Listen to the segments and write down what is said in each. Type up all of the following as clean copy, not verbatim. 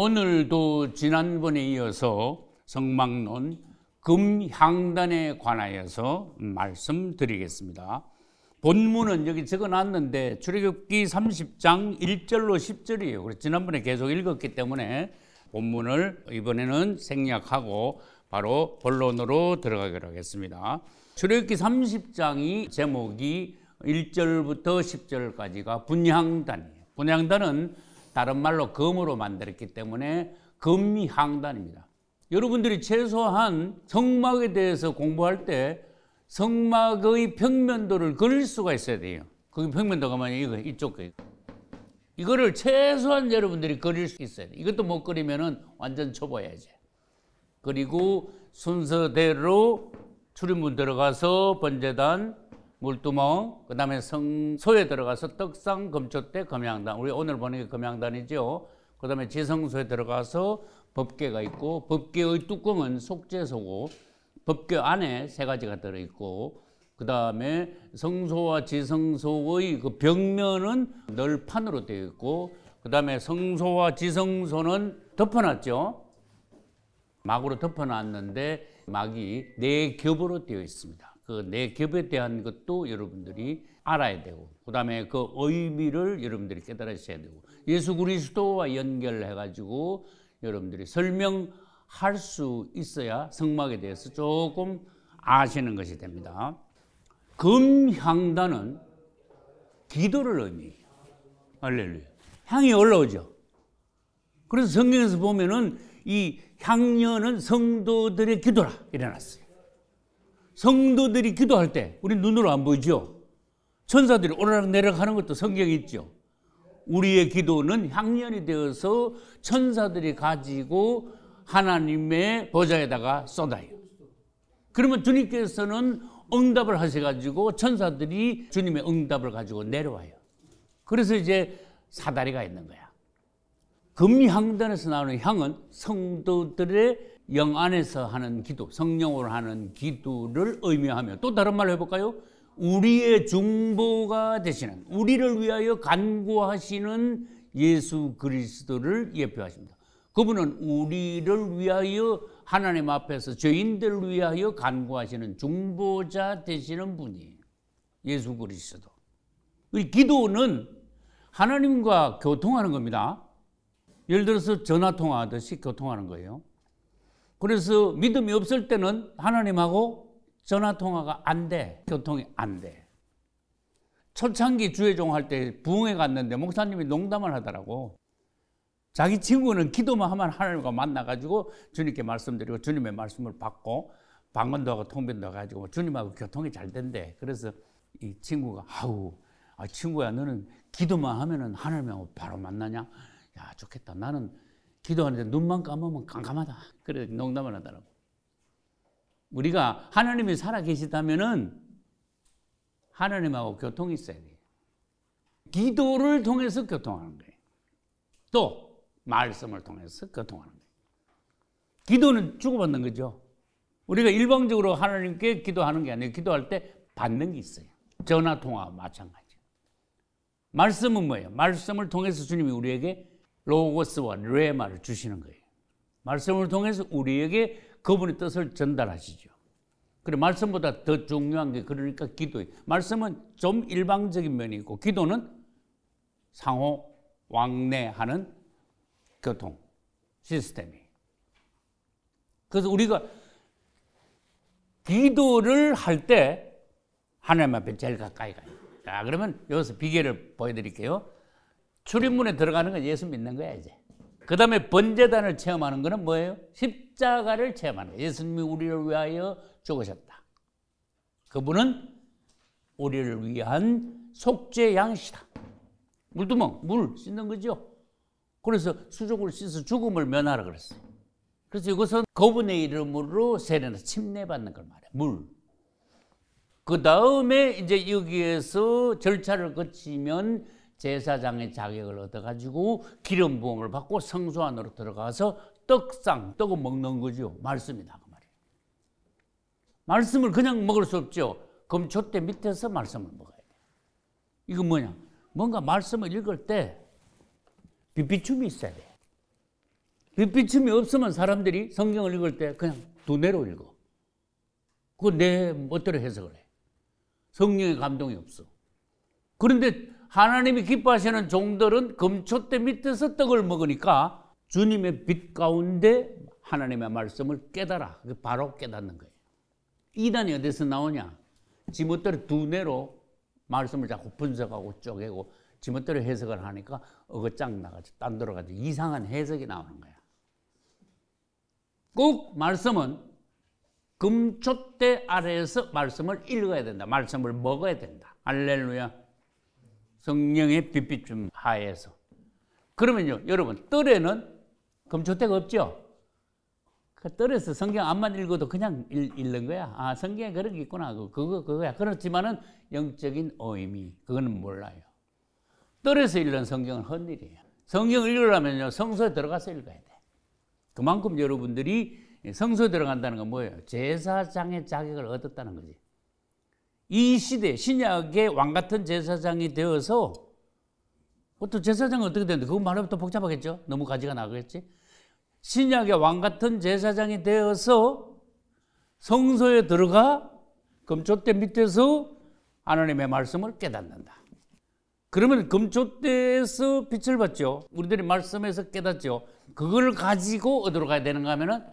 오늘도 지난번에 이어서 성막론 금향단에 관하여서 말씀드리겠습니다. 본문은 여기 적어놨는데 출애굽기 30장 1절로 10절이에요. 그래서 지난번에 계속 읽었기 때문에 본문을 이번에는 생략하고 바로 본론으로 들어가기로 하겠습니다. 출애굽기 30장이 제목이 1절부터 10절까지가 분향단이에요. 분향단은 다른 말로 금으로 만들었기 때문에 금향단입니다. 여러분들이 최소한 성막에 대해서 공부할 때 성막의 평면도를 그릴 수가 있어야 돼요. 그 평면도가 뭐냐, 이쪽 거. 이거를 최소한 여러분들이 그릴 수 있어야 돼요. 이것도 못 그리면은 완전 초보야지. 그리고 순서대로 출입문 들어가서 번제단, 물두멍, 그 다음에 성소에 들어가서 떡상, 금촛대, 금향단. 우리 오늘 보는 게 금향단이죠. 그 다음에 지성소에 들어가서 법궤가 있고, 법궤의 뚜껑은 속죄소고, 법궤 안에 세 가지가 들어있고, 그 다음에 성소와 지성소의 그 벽면은 널판으로 되어 있고, 그 다음에 성소와 지성소는 덮어놨죠. 막으로 덮어놨는데 막이 네 겹으로 되어 있습니다. 그 네 겹에 대한 것도 여러분들이 알아야 되고, 그 다음에 그 의미를 여러분들이 깨달으셔야 되고, 예수 그리스도와 연결해가지고 여러분들이 설명할 수 있어야 성막에 대해서 조금 아시는 것이 됩니다. 금향단은 기도를 의미해요. 할렐루야. 향이 올라오죠. 그래서 성경에서 보면은 이 향년은 성도들의 기도라 일어났어요. 성도들이 기도할 때 우리 눈으로 안 보이죠. 천사들이 오르락내리락 하는 것도 성경에 있죠. 우리의 기도는 향년이 되어서 천사들이 가지고 하나님의 보좌에다가 쏟아요. 그러면 주님께서는 응답을 하셔가지고 천사들이 주님의 응답을 가지고 내려와요. 그래서 이제 사다리가 있는 거야. 금향단에서 나오는 향은 성도들의 영 안에서 하는 기도, 성령으로 하는 기도를 의미하며, 또 다른 말로 해볼까요? 우리의 중보가 되시는, 우리를 위하여 간구하시는 예수 그리스도를 예표하십니다. 그분은 우리를 위하여 하나님 앞에서 죄인들을 위하여 간구하시는 중보자 되시는 분이에요. 예수 그리스도. 우리 기도는 하나님과 교통하는 겁니다. 예를 들어서 전화통화하듯이 교통하는 거예요. 그래서 믿음이 없을 때는 하나님하고 전화통화가 안 돼. 교통이 안 돼. 초창기 주회종 할 때 부흥회 갔는데 목사님이 농담을 하더라고. 자기 친구는 기도만 하면 하나님과 만나가지고 주님께 말씀드리고 주님의 말씀을 받고 방언도 하고 통변도 해가지고 주님하고 교통이 잘 된대. 그래서 이 친구가 친구야, 너는 기도만 하면은 하나님하고 바로 만나냐? 야, 좋겠다. 나는 기도하는데 눈만 감으면 깜깜하다. 그래 농담을 하더라고. 우리가 하나님이 살아계시다면은 하나님하고 교통이 있어야 돼요. 기도를 통해서 교통하는 거예요. 또 말씀을 통해서 교통하는 거예요. 기도는 주고받는 거죠. 우리가 일방적으로 하나님께 기도하는 게 아니에요. 기도할 때 받는 게 있어요. 전화통화와 마찬가지. 말씀은 뭐예요? 말씀을 통해서 주님이 우리에게 로고스와 레마를 주시는 거예요. 말씀을 통해서 우리에게 그분의 뜻을 전달하시죠. 그래, 말씀보다 더 중요한 게 그러니까 기도예요. 말씀은 좀 일방적인 면이 있고, 기도는 상호 왕래하는 교통 시스템이에요. 그래서 우리가 기도를 할 때 하나님 앞에 제일 가까이 가요. 자, 그러면 여기서 비결을 보여드릴게요. 출입문에 들어가는 건 예수 믿는 거야, 이제. 그 다음에 번제단을 체험하는 거는 뭐예요? 십자가를 체험하는 거예요. 예수님이 우리를 위하여 죽으셨다. 그분은 우리를 위한 속죄 양이시다. 물두멍, 물 씻는 거죠. 그래서 수족을 씻어 죽음을 면하라 그랬어요. 그래서 이것은 그분의 이름으로 세례나 침례받는 걸 말해요. 물. 그 다음에 이제 여기에서 절차를 거치면 제사장의 자격을 얻어가지고 기름 부음을 받고 성소 안으로 들어가서 떡을 먹는 거죠. 말씀이다 그 말이에요. 말씀을 그냥 먹을 수 없죠. 금촛대 밑에서 말씀을 먹어야 돼요. 이건 뭐냐? 뭔가 말씀을 읽을 때 빛비춤이 있어야 돼요. 빛비침이 없으면 사람들이 성경을 읽을 때 그냥 두뇌로 읽어. 그거 내 멋대로 해석을 해. 성령의 감동이 없어. 그런데 하나님이 기뻐하시는 종들은 금촛대 밑에서 떡을 먹으니까 주님의 빛 가운데 하나님의 말씀을 깨달아. 바로 깨닫는 거예요. 이단이 어디서 나오냐? 지멋대로 두뇌로 말씀을 자꾸 분석하고 쪼개고 지멋대로 해석을 하니까 어거짱 나가지고 딴 데로 가지고 이상한 해석이 나오는 거야. 꼭 말씀은 금촛대 아래에서 말씀을 읽어야 된다. 말씀을 먹어야 된다. 할렐루야. 성령의 빛비춤 하에서. 그러면요, 여러분, 뜰에는 금촛대가 없죠? 그 뜰에서 성경 안만 읽어도 그냥 읽는 거야. 아, 성경에 그런 게 있구나. 그거야. 그렇지만은 영적인 의미, 그거는 몰라요. 뜰에서 읽는 성경은 헛일이에요. 성경을 읽으려면요, 성소에 들어가서 읽어야 돼. 그만큼 여러분들이 성소에 들어간다는 건 뭐예요? 제사장의 자격을 얻었다는 거지. 이 시대 신약의 왕 같은 제사장이 되어서 또 제사장은 어떻게 되는데 그거 말하면 또 복잡하겠죠? 너무 가지가 나겠지? 신약의 왕 같은 제사장이 되어서 성소에 들어가 금촛대 밑에서 하나님의 말씀을 깨닫는다. 그러면 금촛대에서 빛을 받죠. 우리들이 말씀에서 깨닫죠. 그걸 가지고 어디로 가야 되는가 하면은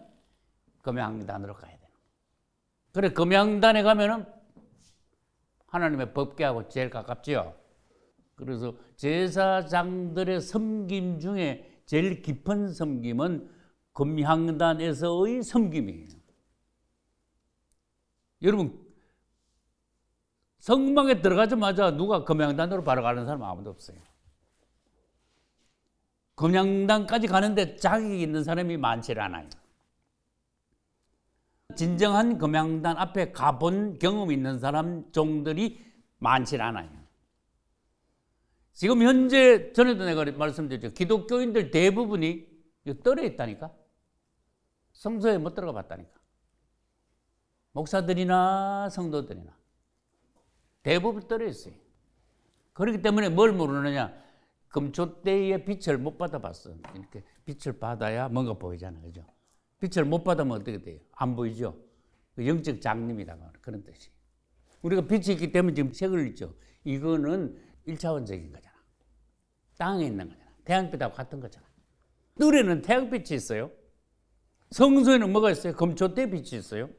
금양단으로 가야 돼요. 그래, 금양단에 가면은 하나님의 법궤하고 제일 가깝죠. 그래서 제사장들의 섬김 중에 제일 깊은 섬김은 금향단에서의 섬김이에요. 여러분, 성막에 들어가자마자 누가 금향단으로 바로 가는 사람 아무도 없어요. 금향단까지 가는데 자격이 있는 사람이 많지 않아요. 진정한 금향단 앞에 가본 경험이 있는 사람 종들이 많지 않아요. 지금 현재 전에도 내가 말씀드렸죠. 기독교인들 대부분이 떨어 있다니까. 성소에 못 들어가 봤다니까. 목사들이나 성도들이나 대부분 떨어 있어요. 그렇기 때문에 뭘 모르느냐? 금촛대의 빛을 못 받아봤어. 이렇게 빛을 받아야 뭔가 보이잖아, 그죠? 빛을 못 받으면 어떻게 돼요? 안 보이죠? 영적 장님이다 그런 뜻이. 우리가 빛이 있기 때문에 지금 색을 읽죠. 이거는 1차원적인 거잖아. 땅에 있는 거잖아. 태양빛하고 같은 거잖아. 뜰에는 태양빛이 있어요. 성소에는 뭐가 있어요? 금촛대 빛이 있어요.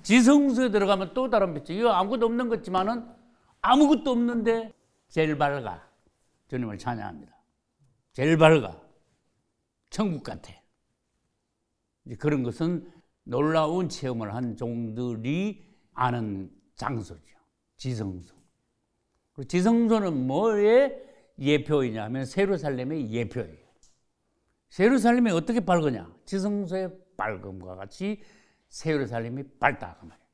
지성소에 들어가면 또 다른 빛이. 이거 아무것도 없는 것지만은 아무것도 없는데 제일 밝아. 주님을 찬양합니다. 제일 밝아. 천국 같아. 이제 그런 것은 놀라운 체험을 한 종들이 아는 장소죠. 지성소. 지성소는 뭐의 예표이냐 하면 예루살렘의 예표예요. 예루살렘이 어떻게 밝으냐? 지성소의 밝음과 같이 예루살렘이 밝다 그 말이에요.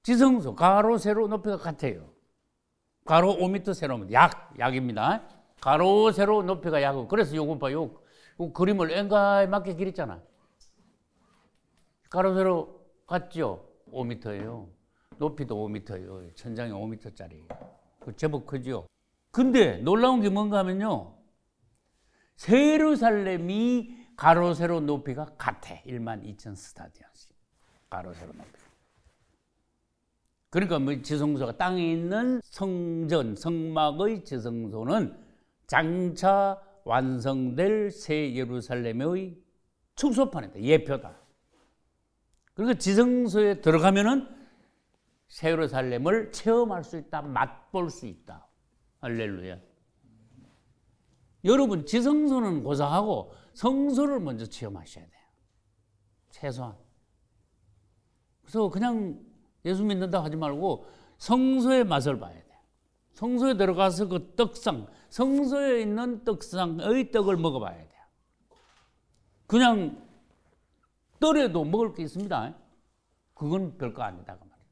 지성소 가로 세로 높이가 같아요. 가로 5m 세로 약입니다. 가로 세로 높이가 약이고 그래서 요거 봐요. 요 그림을 앵가에 맞게 그렸잖아. 가로 세로 같죠? 5m예요. 높이도 5m예요. 천장이 5m짜리. 제법 크죠. 근데 놀라운 게 뭔가 하면요. 예루살렘이 가로 세로 높이가 같아. 12,000 스타디언씩. 가로 세로 높이. 그러니까 뭐 지성소가 땅에 있는 성전, 성막의 지성소는 장차 완성될 새 예루살렘의 축소판이다. 예표다. 그러니까 지성소에 들어가면은 새 예루살렘을 체험할 수 있다. 맛볼 수 있다. 할렐루야. 여러분 지성소는 고사하고 성소를 먼저 체험하셔야 돼요. 최소한. 그래서 그냥 예수 믿는다 하지 말고 성소의 맛을 봐야 돼요. 성소에 들어가서 그 떡상, 성소에 있는 떡상의 떡을 먹어봐야 돼요. 그냥 뜰에도 먹을 게 있습니다. 그건 별거 아니다. 그 말이에요.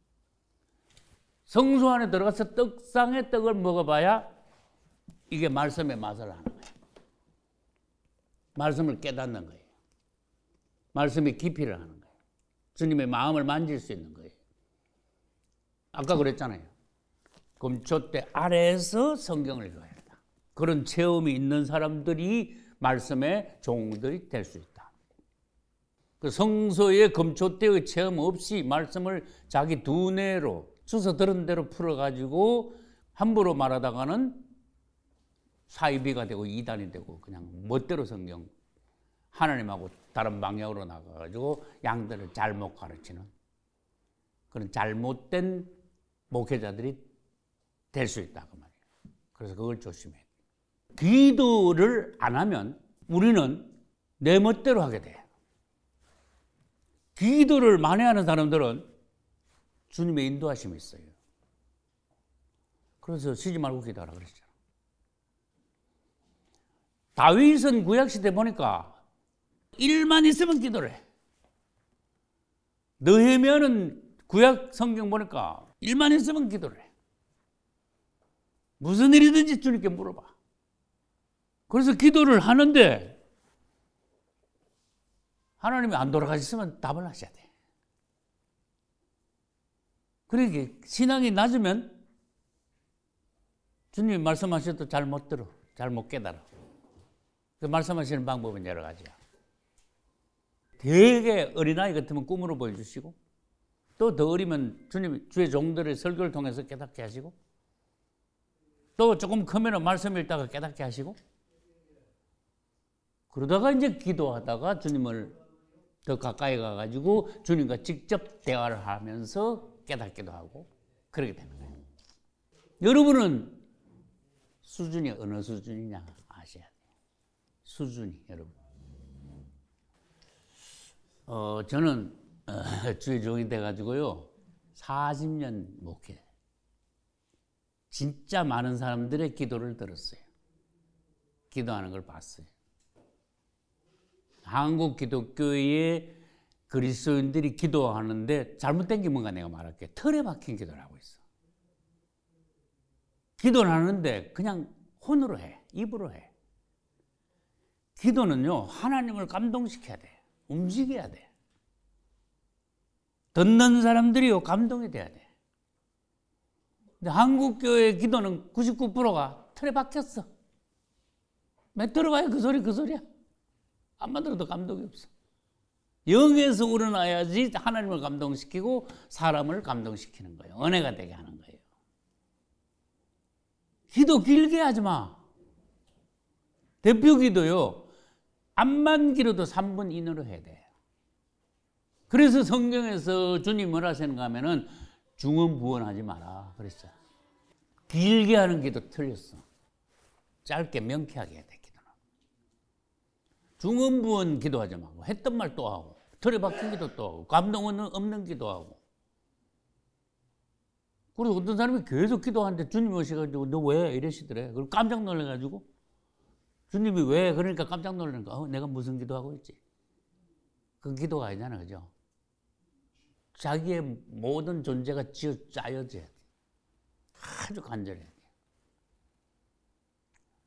성소 안에 들어가서 떡상의 떡을 먹어봐야 이게 말씀의 맛을 아는 거예요. 말씀을 깨닫는 거예요. 말씀의 깊이를 하는 거예요. 주님의 마음을 만질 수 있는 거예요. 아까 그랬잖아요. 금촛대 아래에서 성경을 읽어야 한다. 그런 체험이 있는 사람들이 말씀의 종들이 될 수 있다. 그 성소의 금초대의 체험 없이 말씀을 자기 두뇌로 주워 들은 대로 풀어가지고 함부로 말하다가는 사이비가 되고 이단이 되고 그냥 멋대로 성경 하나님하고 다른 방향으로 나가가지고 양들을 잘못 가르치는 그런 잘못된 목회자들이 될 수 있다 그 말이에요. 그래서 그걸 조심해야 돼요. 기도를 안 하면 우리는 내 멋대로 하게 돼. 기도를 많이 하는 사람들은 주님의 인도하심이 있어요. 그래서 쉬지 말고 기도하라 그랬잖아. 다윗은 구약시대 보니까 일만 있으면 기도를 해. 느헤미야는 구약 성경 보니까 일만 있으면 기도를 해. 무슨 일이든지 주님께 물어봐. 그래서 기도를 하는데 하나님이 안 돌아가셨으면 답을 하셔야 돼. 그러니까 신앙이 낮으면 주님이 말씀하셔도 잘 못 들어, 잘 못 깨달아. 그 말씀하시는 방법은 여러 가지야. 되게 어린아이 같으면 꿈으로 보여주시고 또 더 어리면 주님 주의 종들의 설교를 통해서 깨닫게 하시고 또 조금 크면 말씀 읽다가 깨닫게 하시고 그러다가 이제 기도하다가 주님을 더 가까이 가가지고 주님과 직접 대화를 하면서 깨닫기도 하고 그렇게 되는 거예요. 여러분은 수준이 어느 수준이냐 아셔야 돼요. 수준이 여러분. 저는 주의 종이 돼가지고요 40년 목회. 진짜 많은 사람들의 기도를 들었어요. 기도하는 걸 봤어요. 한국 기독교의 그리스도인들이 기도하는데 잘못된 게 뭔가 내가 말할게. 틀에 박힌 기도를 하고 있어. 기도를 하는데 그냥 혼으로 해. 입으로 해. 기도는요 하나님을 감동시켜야 돼. 움직여야 돼. 듣는 사람들이요 감동이 돼야 돼. 근데 한국교회 기도는 99%가 틀에 박혔어. 몇 들어봐야 그 소리야. 안만 들어도 감동이 없어. 영에서 우러나야지 하나님을 감동시키고 사람을 감동시키는 거예요. 은혜가 되게 하는 거예요. 기도 길게 하지 마. 대표 기도요. 암만 길어도 3분 이내로 해야 돼. 그래서 성경에서 주님 뭘 하시는가 하면은 중언부언하지 마라 그랬어요. 길게 하는 기도 틀렸어. 짧게 명쾌하게 해야 돼 기도는. 중언부언 기도하지 말고 했던 말 또 하고 틀에 박힌 기도 또 하고 감동 없는 기도하고. 그리고 어떤 사람이 계속 기도하는데 주님이 오셔가지고 너 왜 이러시더래. 그리고 깜짝 놀라가지고 주님이 왜 그러니까 깜짝 놀라는 거야. 내가 무슨 기도하고 있지. 그 기도가 아니잖아 그죠. 자기의 모든 존재가 쥐어 짜여져야 돼. 아주 간절해야 돼.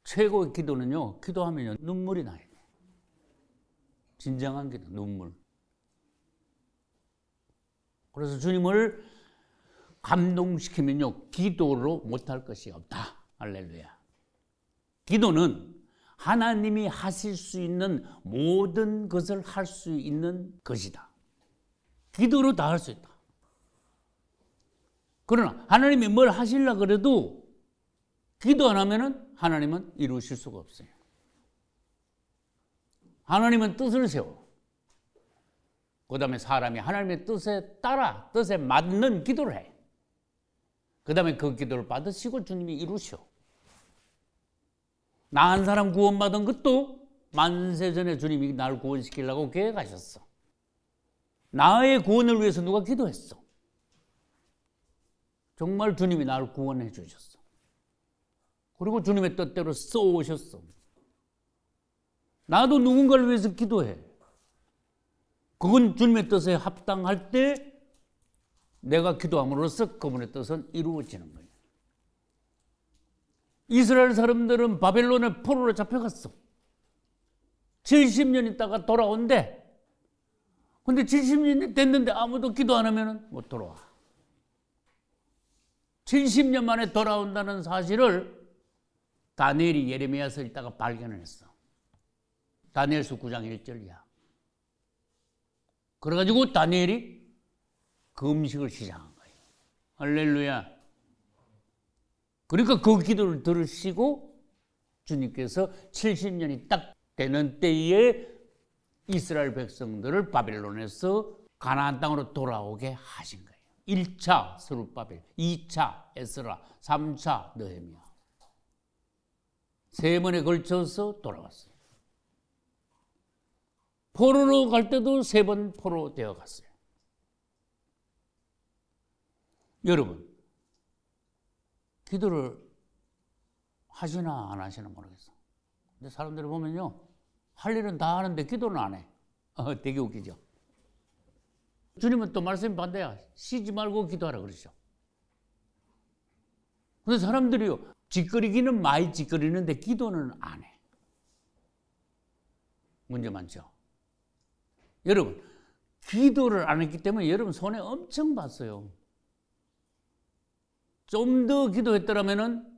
최고의 기도는요, 기도하면 눈물이 나야 돼. 진정한 기도, 눈물. 그래서 주님을 감동시키면요, 기도로 못할 것이 없다. 할렐루야. 기도는 하나님이 하실 수 있는 모든 것을 할 수 있는 것이다. 기도로 다 할 수 있다. 그러나 하나님이 뭘 하시려고 그래도 기도 안 하면은 하나님은 이루실 수가 없어요. 하나님은 뜻을 세워. 그 다음에 사람이 하나님의 뜻에 따라 뜻에 맞는 기도를 해. 그 다음에 그 기도를 받으시고 주님이 이루셔. 나 한 사람 구원받은 것도 만세전에 주님이 나를 구원시키려고 계획하셨어. 나의 구원을 위해서 누가 기도했어. 정말 주님이 나를 구원해 주셨어. 그리고 주님의 뜻대로 써오셨어. 나도 누군가를 위해서 기도해. 그건 주님의 뜻에 합당할 때 내가 기도함으로써 그분의 뜻은 이루어지는 거예요. 이스라엘 사람들은 바벨론의 포로로 잡혀갔어. 70년 있다가 돌아온대. 근데 70년이 됐는데 아무도 기도 안 하면 못 돌아와. 70년 만에 돌아온다는 사실을 다니엘이 예레미야서 읽다가 발견을 했어. 다니엘서 9장 1절이야. 그래가지고 다니엘이 그 음식을 시작한 거예요. 할렐루야. 그러니까 그 기도를 들으시고 주님께서 70년이 딱 되는 때에 이스라엘 백성들을 바벨론에서 가나안 땅으로 돌아오게 하신 거예요. 1차 스룹바벨, 2차 에스라, 3차 느헤미야. 3번에 걸쳐서 돌아왔어요. 포로로 갈 때도 3번 포로 되어 갔어요. 여러분, 기도를 하시나 안 하시나 모르겠어. 근데 사람들이 보면요, 할 일은 다 하는데 기도는 안 해. 되게 웃기죠. 주님은 또 말씀이 반대야. 쉬지 말고 기도하라 그러죠. 근데 사람들이요, 짓거리기는 많이 짓거리는데 기도는 안 해. 문제 많죠. 여러분, 기도를 안 했기 때문에 여러분 손해 엄청 봤어요. 좀 더 기도했더라면은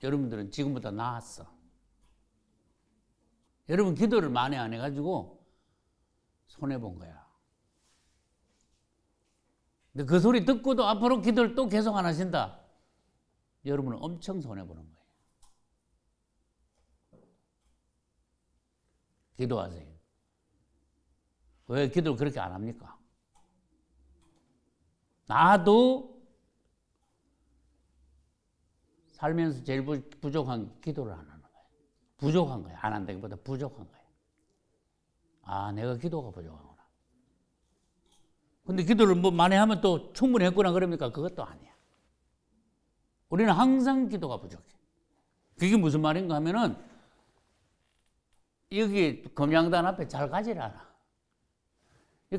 여러분들은 지금보다 나았어. 여러분 기도를 많이 안 해가지고 손해 본 거야. 근데 그 소리 듣고도 앞으로 기도를 또 계속 안 하신다. 여러분은 엄청 손해 보는 거예요. 기도하세요. 왜 기도를 그렇게 안 합니까? 나도 살면서 제일 부족한 게 기도를 안 하는 거예요. 부족한 거예요. 안 한다기보다 부족한 거예요. 아, 내가 기도가 부족하구나. 근데 기도를 뭐 많이 하면 또 충분히 했구나 그럽니까? 그것도 아니야. 우리는 항상 기도가 부족해. 그게 무슨 말인가 하면은 여기 금양단 앞에 잘 가질 않아.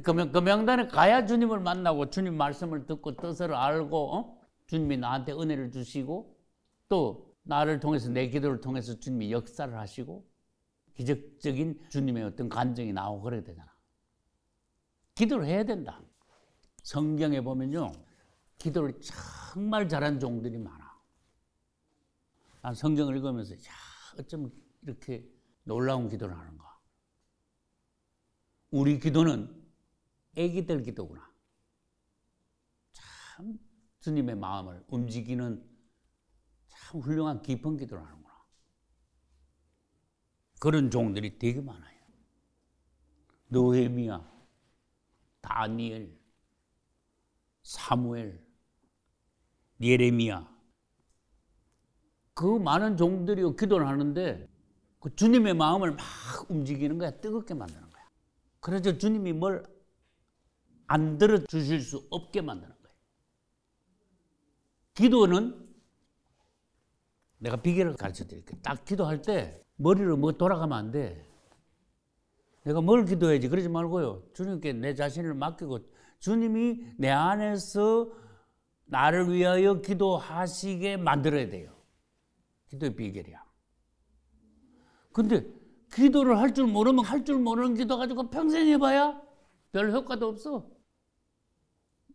금양단에 가야 주님을 만나고 주님 말씀을 듣고 뜻을 알고 주님이 나한테 은혜를 주시고 또 나를 통해서 내 기도를 통해서 주님이 역사를 하시고 기적적인 주님의 어떤 간증이 나오고 그래야 되잖아. 기도를 해야 된다. 성경에 보면요, 기도를 정말 잘한 종들이 많아. 난 성경을 읽으면서 어쩜 이렇게 놀라운 기도를 하는가. 우리 기도는 애기들 기도구나. 참 주님의 마음을 움직이는 참 훌륭한 깊은 기도를 하는구나. 그런 종들이 되게 많아요. 느헤미야, 다니엘, 사무엘, 예레미야. 그 많은 종들이 기도를 하는데 그 주님의 마음을 막 움직이는 거야. 뜨겁게 만드는 거야. 그래서 주님이 뭘 안 들어주실 수 없게 만드는 거예요. 기도는 내가 비결을 가르쳐 드릴게요. 딱 기도할 때 머리로 뭐 돌아가면 안 돼. 내가 뭘 기도해야지 그러지 말고요. 주님께 내 자신을 맡기고 주님이 내 안에서 나를 위하여 기도하시게 만들어야 돼요. 기도의 비결이야. 근데 기도를 할 줄 모르면 할 줄 모르는 기도 가지고 평생 해봐야 별 효과도 없어.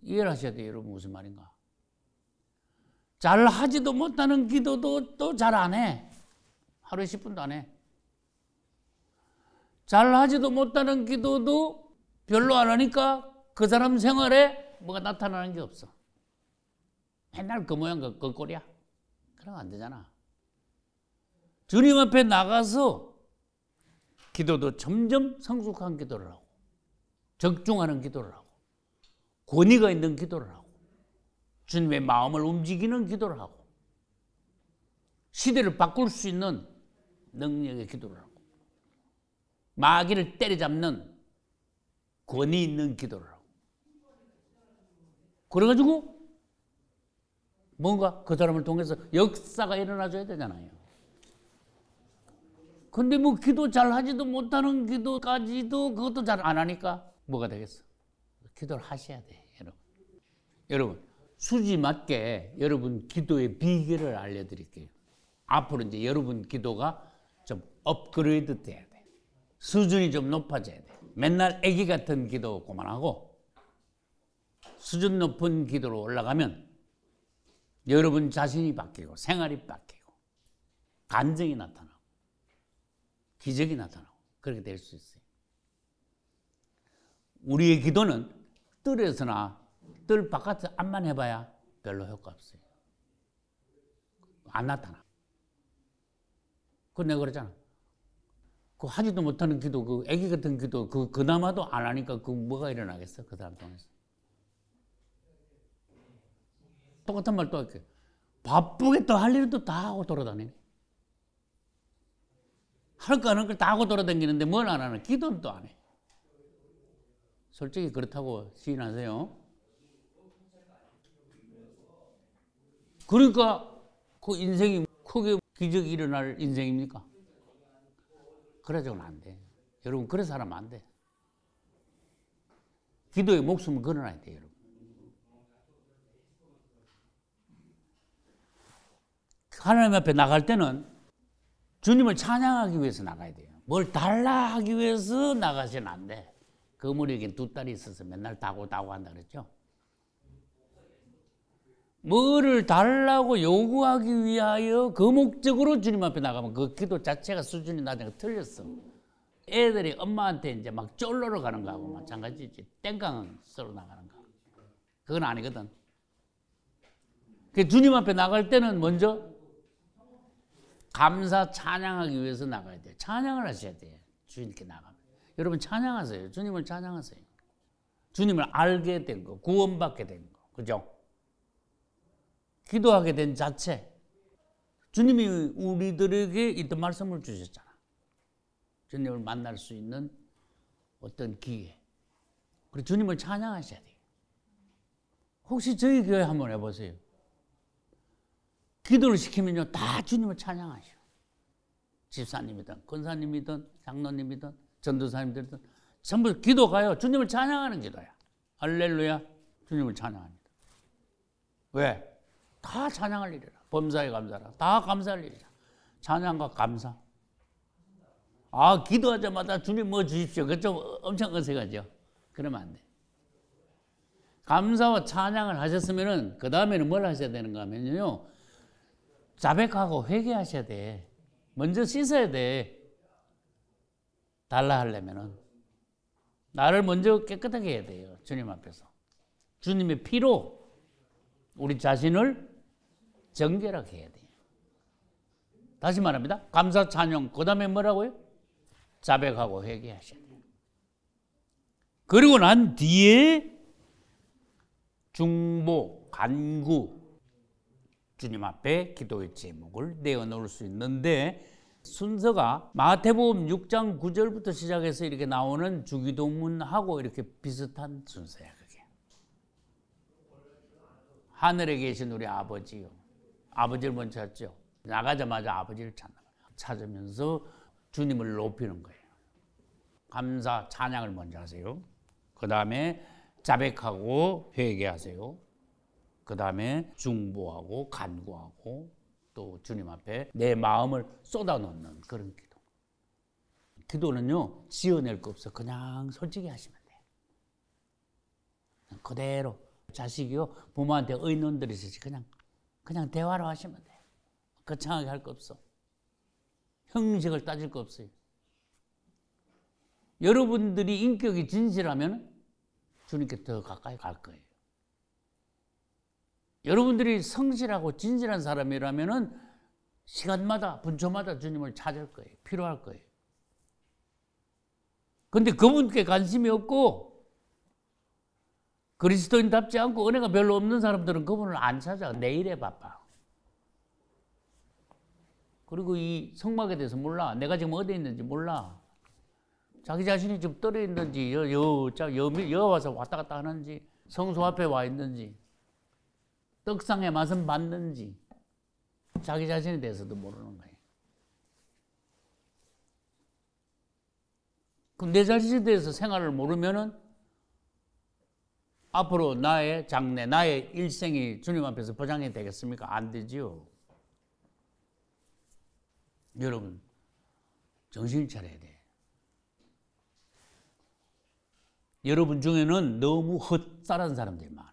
이해를 하셔야 돼요. 여러분 무슨 말인가. 잘 하지도 못하는 기도도 또 잘 안 해. 하루에 10분도 안 해. 잘 하지도 못하는 기도도 별로 안 하니까 그 사람 생활에 뭐가 나타나는 게 없어. 맨날 그 모양 그 꼴이야. 그러면 안 되잖아. 주님 앞에 나가서 기도도 점점 성숙한 기도를 하고 적중하는 기도를 하고 권위가 있는 기도를 하고 주님의 마음을 움직이는 기도를 하고 시대를 바꿀 수 있는 능력의 기도를 하고 마귀를 때려잡는 권위 있는 기도를 하고 그래가지고 뭔가 그 사람을 통해서 역사가 일어나줘야 되잖아요. 근데 뭐 기도 잘 하지도 못하는 기도까지도 그것도 잘 안 하니까 뭐가 되겠어? 기도를 하셔야 돼, 여러분. 여러분, 수지 맞게 여러분 기도의 비결을 알려드릴게요. 앞으로 이제 여러분 기도가 좀 업그레이드 돼야 돼. 수준이 좀 높아져야 돼. 맨날 애기 같은 기도 그만하고 수준 높은 기도로 올라가면 여러분 자신이 바뀌고 생활이 바뀌고 간증이 나타나고 기적이 나타나고 그렇게 될 수 있어요. 우리의 기도는 뜰에서나 뜰 바깥에서 암만 해봐야 별로 효과 없어요. 안 나타나. 그 내가 그러잖아. 그 하지도 못하는 기도, 그 애기 같은 기도, 그나마도 안 하니까 그 뭐가 일어나겠어? 그 사람 통해서. 똑같은 말 또 할게. 바쁘게 또 할 일도 다 하고 돌아다니네. 할 거 하는 걸 다 하고 돌아다니는데 뭘 안 하나? 기도는 또 안 해. 솔직히 그렇다고 시인하세요. 그러니까 그 인생이 크게 기적이 일어날 인생입니까? 그래서는 안 돼. 여러분, 그래서 하면 안 돼. 기도에 목숨을 걸어놔야 돼요, 여러분. 하나님 앞에 나갈 때는 주님을 찬양하기 위해서 나가야 돼요. 뭘 달라 하기 위해서 나가시면 안 돼. 거물에겐 두 딸이 있어서 맨날 다고 한다 그랬죠. 뭐를 달라고 요구하기 위하여 그 목적으로 주님 앞에 나가면 그 기도 자체가 수준이 낮은 거 틀렸어. 애들이 엄마한테 이제 막 쫄러러 가는 거하고 마찬가지지. 땡깡 썰어 나가는 거. 그건 아니거든. 주님 앞에 나갈 때는 먼저 감사 찬양하기 위해서 나가야 돼요. 찬양을 하셔야 돼요. 주님께 나가면. 여러분 찬양하세요. 주님을 찬양하세요. 주님을 알게 된 거, 구원받게 된 거. 그죠? 기도하게 된 자체. 주님이 우리들에게 이런 말씀을 주셨잖아. 주님을 만날 수 있는 어떤 기회. 그리고 주님을 찬양하셔야 돼요. 혹시 저희 교회 한번 해보세요. 기도를 시키면요, 다 주님을 찬양하셔. 집사님이든, 권사님이든, 장로님이든, 전도사님들이든, 전부 기도가요, 주님을 찬양하는 기도야. 할렐루야, 주님을 찬양합니다. 왜? 다 찬양할 일이라. 범사에 감사라. 다 감사할 일이라. 찬양과 감사. 아, 기도하자마자 주님 뭐 주십시오. 그거 좀 엄청 어색하죠? 그러면 안 돼. 감사와 찬양을 하셨으면은, 그 다음에는 뭘 하셔야 되는가 하면요, 자백하고 회개하셔야 돼. 먼저 씻어야 돼. 달라 하려면은. 나를 먼저 깨끗하게 해야 돼요. 주님 앞에서. 주님의 피로 우리 자신을 정결하게 해야 돼요. 다시 말합니다. 감사, 찬양, 그 다음에 뭐라고요? 자백하고 회개하셔야 돼요. 그리고 난 뒤에 중보, 간구, 주님 앞에 기도의 제목을 내어놓을 수 있는데, 순서가 마태복음 6장 9절부터 시작해서 이렇게 나오는 주기도문하고 이렇게 비슷한 순서야. 그게 하늘에 계신 우리 아버지요. 아버지를 먼저 찾죠. 나가자마자 아버지를 찾으면서 주님을 높이는 거예요. 감사, 찬양을 먼저 하세요. 그 다음에 자백하고 회개하세요. 그 다음에 중보하고 간구하고 또 주님 앞에 내 마음을 쏟아놓는 그런 기도. 기도는요, 지어낼 거 없어. 그냥 솔직히 하시면 돼요. 그대로 자식이요, 부모한테 의논들이 있으시 그냥 대화로 하시면 돼요. 거창하게 할 거 없어. 형식을 따질 거 없어요. 여러분들이 인격이 진실하면 주님께 더 가까이 갈 거예요. 여러분들이 성실하고 진실한 사람이라면 시간마다 분초마다 주님을 찾을 거예요. 필요할 거예요. 그런데 그분께 관심이 없고 그리스도인답지 않고 은혜가 별로 없는 사람들은 그분을 안 찾아. 내일에 바빠. 그리고 이 성막에 대해서 몰라. 내가 지금 어디에 있는지 몰라. 자기 자신이 지금 떨어 있는지 여 와서 왔다 갔다 하는지, 성소 앞에 와 있는지, 떡상의 맛은 봤는지 자기 자신에 대해서도 모르는 거예요. 그럼 내 자신에 대해서 생활을 모르면은 앞으로 나의 장래, 나의 일생이 주님 앞에서 보장이 되겠습니까? 안 되지요. 여러분, 정신 차려야 돼. 여러분 중에는 너무 헛살한 사람들이 많아.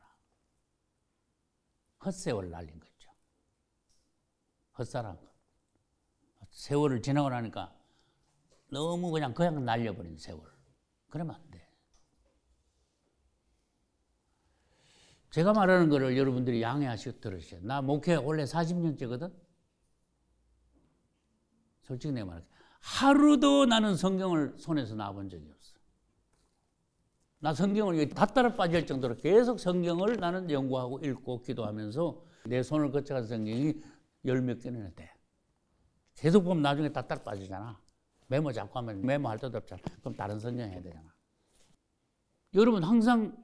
헛세월 날린 거 있죠. 헛살한 거. 세월을 지나고 나니까 너무 그냥 날려버린 세월. 그러면 안 돼. 제가 말하는 거를 여러분들이 양해하시고 들으셔야 돼. 나 목회 원래 40년째거든. 솔직히 내가 말할게. 하루도 나는 성경을 손에서 놔본 적이 없어. 나 성경을 다 따라 빠질 정도로 계속 성경을 나는 연구하고 읽고 기도하면서 내 손을 거쳐간 성경이 10몇 개는 돼. 계속 보면 나중에 다 따라 빠지잖아. 메모 잡고 하면 메모할 데도 없잖아. 그럼 다른 성경 해야 되잖아. 여러분 항상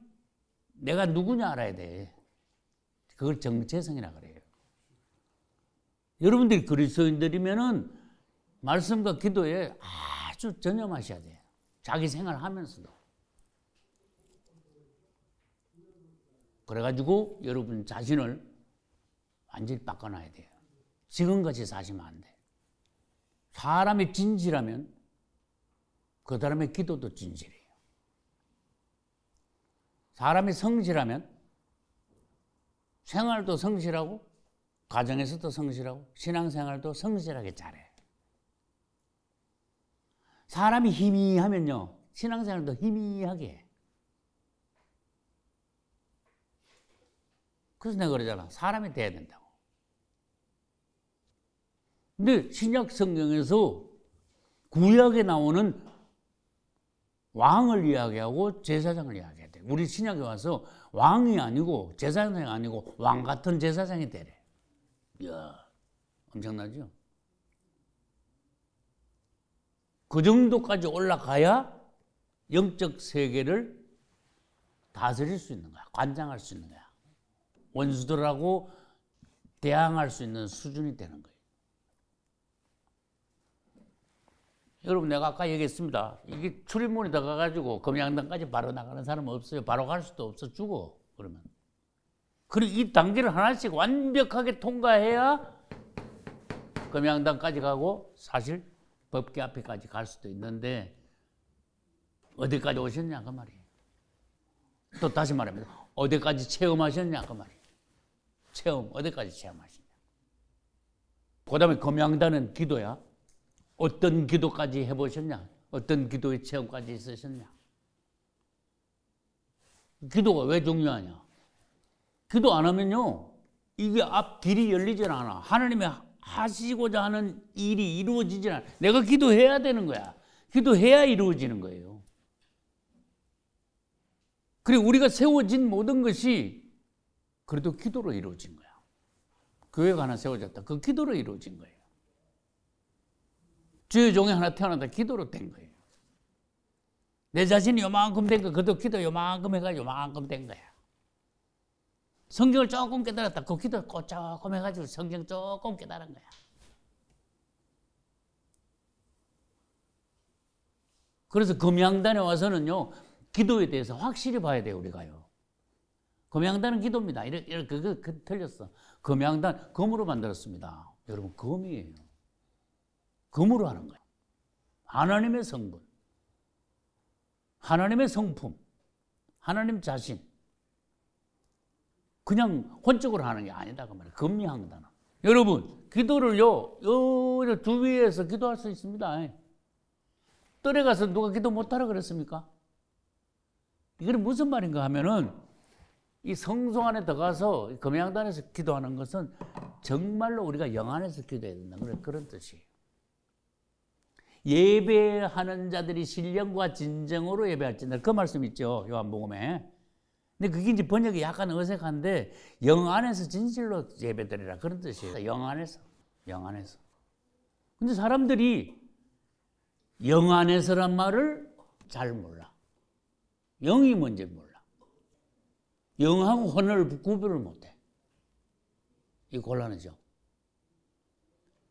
내가 누구냐 알아야 돼. 그걸 정체성이라 그래요. 여러분들이 그리스도인들이면은 말씀과 기도에 아주 전념하셔야 돼요. 자기 생활하면서도. 그래가지고 여러분 자신을 완전히 바꿔놔야 돼요. 지금같이 사시면 안 돼. 사람이 진실하면 그 사람의 기도도 진실해요. 사람이 성실하면 생활도 성실하고 가정에서도 성실하고 신앙생활도 성실하게 잘해. 사람이 희미하면요 신앙생활도 희미하게 해. 그래서 내가 그러잖아. 사람이 돼야 된다고. 근데 신약 성경에서 구약에 나오는 왕을 이야기하고 제사장을 이야기해야 돼. 우리 신약에 와서 왕이 아니고 제사장이 아니고 왕 같은 제사장이 되래. 이야, 엄청나죠? 그 정도까지 올라가야 영적 세계를 다스릴 수 있는 거야. 관장할 수 있는 거야. 원수들하고 대항할 수 있는 수준이 되는 거예요. 여러분 내가 아까 얘기했습니다. 이게 출입문에 들어가가지고 금양당까지 바로 나가는 사람은 없어요. 바로 갈 수도 없어. 죽어. 그러면. 그리고 이 단계를 하나씩 완벽하게 통과해야 금양당까지 가고 사실 법계 앞에까지 갈 수도 있는데 어디까지 오셨냐 그 말이에요. 또 다시 말합니다. 어디까지 체험하셨냐 그 말이에요. 체험 어디까지 체험하셨냐. 그 다음에 금양단은 기도야. 어떤 기도까지 해보셨냐? 어떤 기도의 체험까지 있으셨냐? 기도가 왜 중요하냐? 기도 안 하면요 이게 앞 길이 열리질 않아. 하나님이 하시고자 하는 일이 이루어지질 않아. 내가 기도해야 되는 거야. 기도해야 이루어지는 거예요. 그리고 우리가 세워진 모든 것이 그래도 기도로 이루어진 거야. 교회가 하나 세워졌다. 그 기도로 이루어진 거예요. 주의 종이 하나 태어났다. 기도로 된 거예요. 내 자신이 요만큼 된 거, 그도 기도 요만큼 해가지고 요만큼 된 거야. 성경을 조금 깨달았다. 그 기도 조금 해가지고 성경 조금 깨달은 거야. 그래서 금양단에 와서는요, 기도에 대해서 확실히 봐야 돼요, 우리가요. 금양단은 기도입니다. 이렇게 틀렸어. 금양단, 금으로 만들었습니다. 여러분, 금이에요. 금으로 하는 거예요. 하나님의 성분, 하나님의 성품, 하나님 자신. 그냥 혼적으로 하는 게 아니다 그 말이에요. 금양단은. 여러분, 기도를요, 주위에서 기도할 수 있습니다. 뜰에 가서 누가 기도 못하라 그랬습니까? 이게 무슨 말인가 하면은 이 성소 안에 들어가서 금양단에서 기도하는 것은 정말로 우리가 영 안에서 기도해야 된다. 그런 뜻이에요. 예배하는 자들이 신령과 진정으로 예배할지니라. 그 말씀 있죠. 요한복음에. 근데 그게 이제 번역이 약간 어색한데 영 안에서 진실로 예배드리라. 그런 뜻이에요. 영 안에서. 영 안에서. 근데 사람들이 영 안에서란 말을 잘 몰라. 영이 뭔지 몰라. 영하고 혼을 구별을 못해. 이 곤란하죠.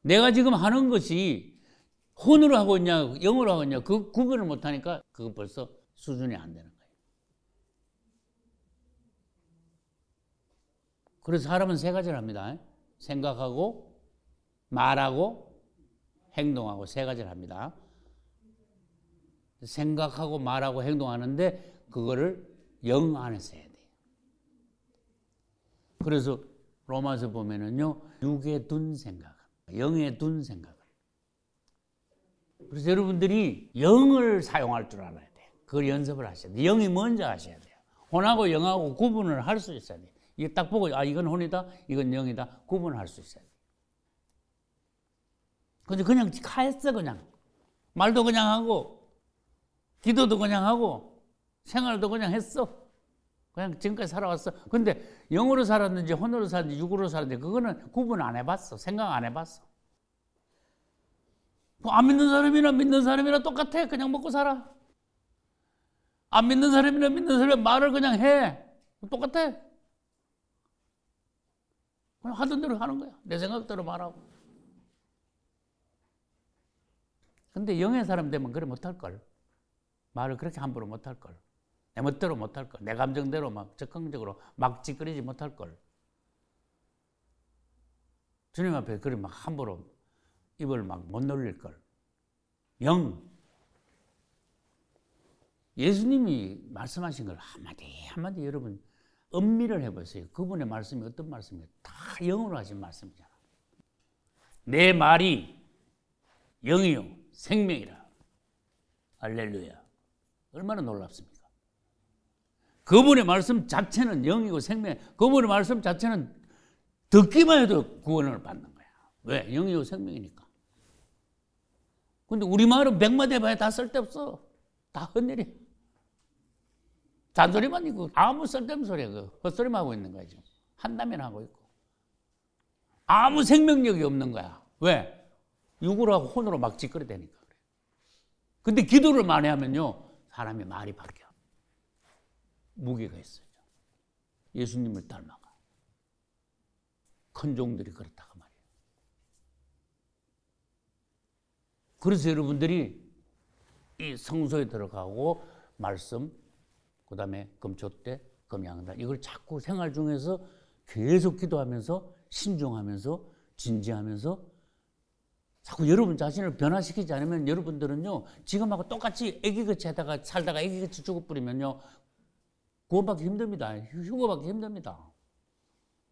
내가 지금 하는 것이 혼으로 하고 있냐, 영으로 하고 있냐, 그 구별을 못하니까 그거 벌써 수준이 안 되는 거예요. 그래서 사람은 세 가지를 합니다. 생각하고, 말하고, 행동하고 세 가지를 합니다. 생각하고, 말하고, 행동하는데 그거를 영 안에서 해야 돼요. 그래서 로마서 보면은요, 육에 둔 생각, 영에 둔 생각. 그래서 여러분들이 영을 사용할 줄 알아야 돼요. 그걸 연습을 하셔야 돼요. 영이 먼저 하셔야 돼요. 혼하고 영하고 구분을 할 수 있어야 돼요. 이게 딱 보고 이건 혼이다, 이건 영이다 구분을 할 수 있어야 돼요. 근데 그냥 했어. 그냥 말도 그냥 하고 기도도 그냥 하고 생활도 그냥 했어. 그냥 지금까지 살아왔어. 근데 영으로 살았는지 혼으로 살았는지 육으로 살았는지 그거는 구분 안 해봤어. 생각 안 해봤어. 안 믿는 사람이나 믿는 사람이나 똑같아. 그냥 먹고 살아. 안 믿는 사람이나 믿는 사람이 말을 그냥 해. 똑같아. 그냥 하던 대로 하는 거야. 내 생각대로 말하고. 근데 영의 사람 되면 그래 못할걸. 말을 그렇게 함부로 못할걸. 내 멋대로 못할걸. 내 감정대로 막 적극적으로 막 찌끄리지 못할걸. 주님 앞에 그래 막 함부로 입을 막 못 놀릴걸. 영. 예수님이 말씀하신 걸 한마디 여러분 음미를 해보세요. 그분의 말씀이 어떤 말씀이에요? 다 영으로 하신 말씀이잖아. 내 말이 영이요 생명이라. 할렐루야. 얼마나 놀랍습니까? 그분의 말씀 자체는 영이고 생명. 그분의 말씀 자체는 듣기만 해도 구원을 받는 거야. 왜? 영이고 생명이니까. 근데 우리 말은 100마디 해봐야 다 쓸데없어. 다 헛일이야. 잔소리만 있고 아무 쓸데없는 소리야. 헛소리만 하고 있는 거야. 지금. 한다면 하고 있고. 아무 생명력이 없는 거야. 왜? 육으로 하고 혼으로 막 찌끄러대니까 그래. 근데 기도를 많이 하면요. 사람의 말이 바뀌어. 무게가 있어요. 예수님을 닮아가. 큰 종들이 그렇다 그 말이에요. 그래서 여러분들이 이 성소에 들어가고 말씀, 그 다음에 금초 때, 금양달 이걸 자꾸 생활 중에서 계속 기도하면서 신중하면서 진지하면서 자꾸 여러분 자신을 변화시키지 않으면 여러분들은요 지금하고 똑같이 애기같이 하다가 살다가 애기같이 죽어버리면요 구원받기 힘듭니다. 휴거받기 힘듭니다.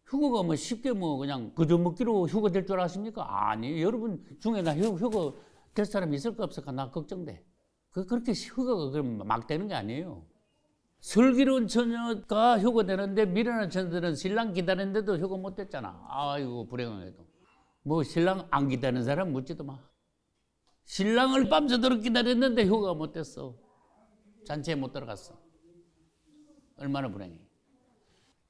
휴거가 뭐 쉽게 뭐 그냥 그저 먹기로 휴거 될 줄 아십니까? 아니, 여러분 중에 나 휴거 될 사람이 있을까 없을까 나 걱정돼. 그렇게 휴거가 그럼 막 되는 게 아니에요. 슬기로운 처녀가 휴거되는데 미련한 처녀들은 신랑 기다리는데도 휴거 못 됐잖아. 아이고 불행하게도. 뭐 신랑 안 기다리는 사람 묻지도 마. 신랑을 밤새도록 기다렸는데 휴거가 못 됐어. 잔치에 못 들어갔어. 얼마나 불행해.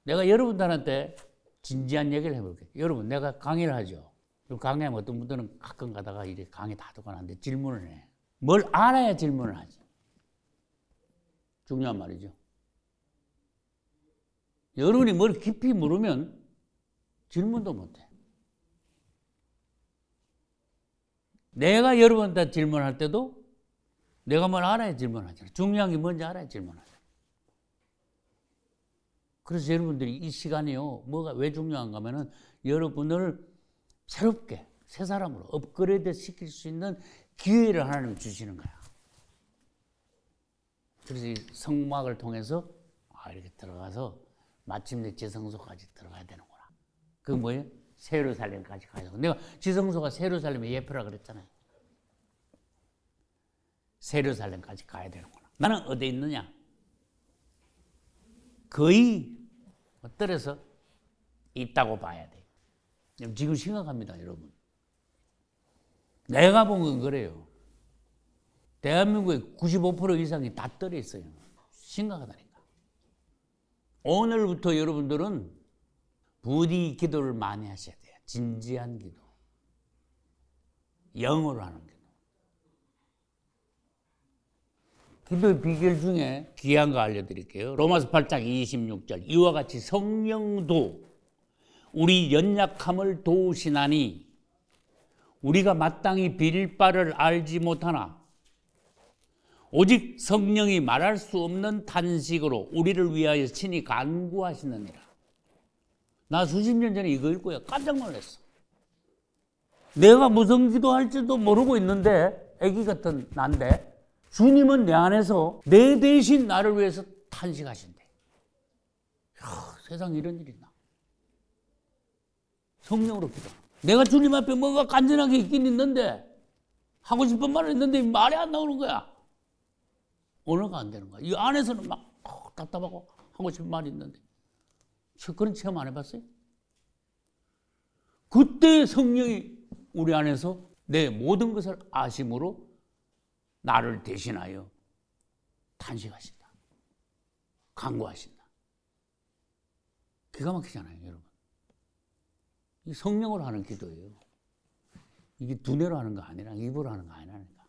내가 여러분들한테 진지한 얘기를 해볼게요. 여러분 내가 강의를 하죠. 강의하면 어떤 분들은 가끔 가다가 이렇게 강의 다 듣고 나는데 질문을 해. 뭘 알아야 질문을 하지. 중요한 말이죠. 여러분이 뭘 깊이 물으면 질문도 못해. 내가 여러분한테 질문할 때도 내가 뭘 알아야 질문하잖아. 중요한 게 뭔지 알아야 질문하잖아. 그래서 여러분들이 이 시간이요. 뭐가 왜 중요한가 하면은 여러분을 새롭게 새 사람으로 업그레이드 시킬 수 있는 기회를 하나님이 주시는 거야. 그래서 이 성막을 통해서 이렇게 들어가서 마침내 지성소까지 들어가야 되는구나. 그게 뭐예요? 새 예루살렘까지 가야 되고. 내가 지성소가 새 예루살렘의 예표라 그랬잖아요. 새 예루살렘까지 가야 되는구나. 나는 어디에 있느냐? 거의 떨어서 있다고 봐야 돼. 지금 심각합니다, 여러분. 내가 본 건 그래요. 대한민국의 95% 이상이 다 떨어 있어요. 심각하다니까. 오늘부터 여러분들은 부디 기도를 많이 하셔야 돼요. 진지한 기도. 영어로 하는 기도. 기도의 비결 중에 귀한 거 알려드릴게요. 로마서 8장 26절. 이와 같이 성령도 우리 연약함을 도우시나니 우리가 마땅히 빌 바를 알지 못하나 오직 성령이 말할 수 없는 탄식으로 우리를 위하여 친히 간구하시느니라. 나 수십 년 전에 이거 읽고 깜짝 놀랐어. 내가 무슨 기도할지도 모르고 있는데 애기 같은 난데 주님은 내 안에서 내 대신 나를 위해서 탄식하신대. 세상에 이런 일이 있나. 성령으로 기도. 내가 주님 앞에 뭐가 간절하게 있긴 있는데 하고 싶은 말을 했는데 말이 안 나오는 거야. 언어가 안 되는 거야. 이 안에서는 막 답답하고 하고 싶은 말이 있는데. 그런 체험 안 해봤어요? 그때 성령이 우리 안에서 내 모든 것을 아심으로 나를 대신하여 탄식하신다. 간구하신다. 기가 막히잖아요, 여러분. 이 성령으로 하는 기도예요. 이게 두뇌로 하는 거 아니라 입으로 하는 거 아니라니까.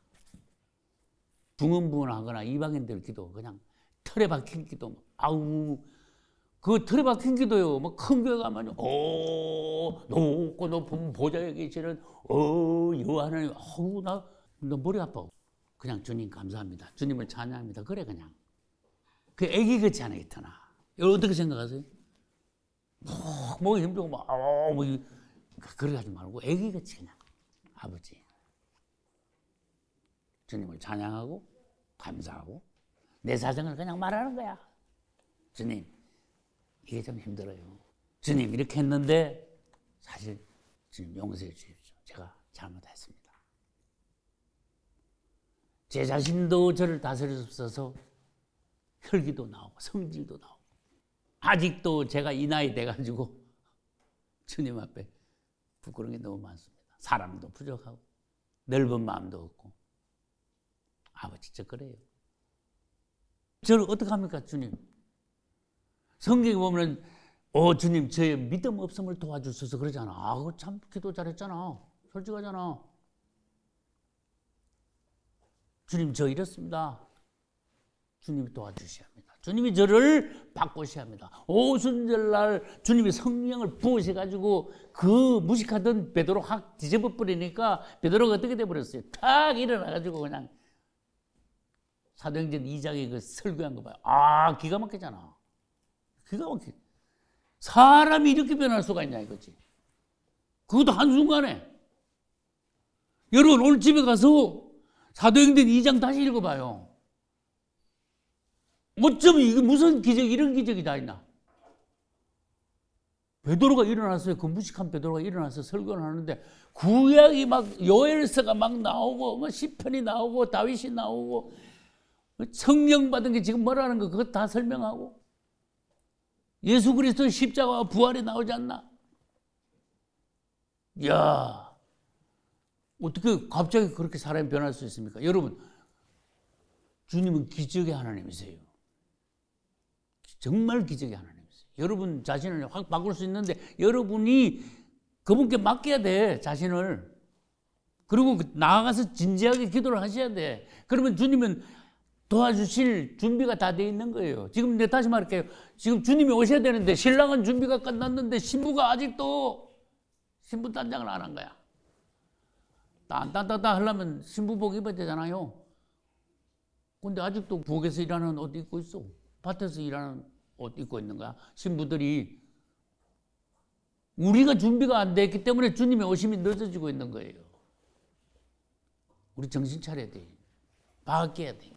중언부언하거나 이방인들 기도 그냥 틀에 박힌 기도. 아우, 그 틀에 박힌 기도요. 뭐 큰 교회 가면 높고 높은 보좌에 계시는 여호와는 아우 나 머리 아파. 그냥 주님 감사합니다. 주님을 찬양합니다. 그래 그냥. 그 애기 같지 않아요, 이터나. 어떻게 생각하세요? 목이 힘들고 막 그래 하지 말고 애기 같이 그냥 아버지 주님을 찬양하고 감사하고 내 사정을 그냥 말하는 거야. 주님 이게 좀 힘들어요. 주님 이렇게 했는데 사실 주님 용서해 주십시오. 제가 잘못했습니다. 제 자신도 저를 다스릴 수 없어서 혈기도 나오고 성질도 나오고 아직도 제가 이 나이 돼가지고 주님 앞에 부끄러운 게 너무 많습니다. 사람도 부족하고 넓은 마음도 없고 아버지 저 그래요. 저를 어떻게 합니까 주님? 성경에 보면 주님 저의 믿음 없음을 도와주셔서 그러잖아. 그거 참 기도 잘했잖아. 솔직하잖아. 주님 저 이렇습니다. 주님이 도와주셔야 합니다. 주님이 저를 바꾸셔야 합니다. 오순절날 주님이 성령을 부으셔가지고 그 무식하던 베드로 확 뒤집어 버리니까 베드로가 어떻게 돼버렸어요? 탁 일어나가지고 그냥 사도행전 2장에 그 설교한 거 봐요. 아 기가 막히잖아. 기가 막혀. 사람이 이렇게 변할 수가 있냐 이거지. 그것도 한순간에. 여러분 오늘 집에 가서 사도행전 2장 다시 읽어봐요. 어쩌면 이게 무슨 기적, 이런 기적이 다 있나? 베드로가 일어났어요. 그 무식한 베드로가 일어나서 설교를 하는데 구약이 막 요엘서가 막 나오고 뭐 시편이 나오고 다윗이 나오고 성령 받은 게 지금 뭐라는 거 그거 다 설명하고 예수 그리스도의 십자가와 부활이 나오지 않나? 이야 어떻게 갑자기 그렇게 사람이 변할 수 있습니까? 여러분 주님은 기적의 하나님이세요. 정말 기적의 하나님이세요. 여러분 자신을 확 바꿀 수 있는데 여러분이 그분께 맡겨야 돼. 자신을. 그리고 나아가서 진지하게 기도를 하셔야 돼. 그러면 주님은 도와주실 준비가 다 돼 있는 거예요. 지금 내가 다시 말할게요. 지금 주님이 오셔야 되는데 신랑은 준비가 끝났는데 신부가 아직도 신부 단장을 안 한 거야. 딴딴딴딴 하려면 신부복 입어야 되잖아요. 근데 아직도 부엌에서 일하는 옷 입고 있어. 밭에서 일하는 옷 입고 있는 거야. 신부들이. 우리가 준비가 안 됐기 때문에 주님의 오심이 늦어지고 있는 거예요. 우리 정신 차려야 돼. 바뀌어야 돼.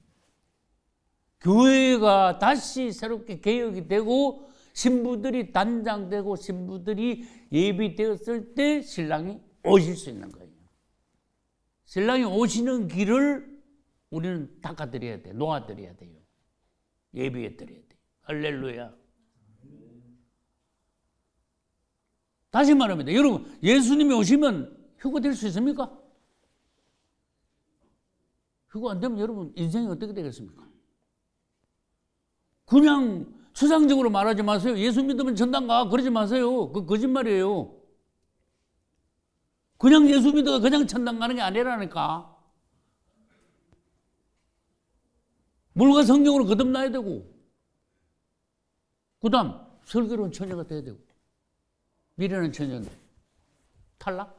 교회가 다시 새롭게 개혁이 되고 신부들이 단장되고 신부들이 예비되었을 때 신랑이 오실 수 있는 거예요. 신랑이 오시는 길을 우리는 닦아드려야 돼. 놓아드려야 돼요. 예비해드려야 돼. 할렐루야. 다시 말합니다. 여러분 예수님이 오시면 휴거 될 수 있습니까? 휴거 안 되면 여러분 인생이 어떻게 되겠습니까? 그냥 추상적으로 말하지 마세요. 예수 믿으면 전당 가 그러지 마세요. 그 거짓말이에요. 그냥 예수 믿어가 그냥 천당 가는 게 아니라니까. 물과 성령으로 거듭나야 되고 그 다음 슬기로운 처녀가 돼야 되고 미련한 처녀는 탈락.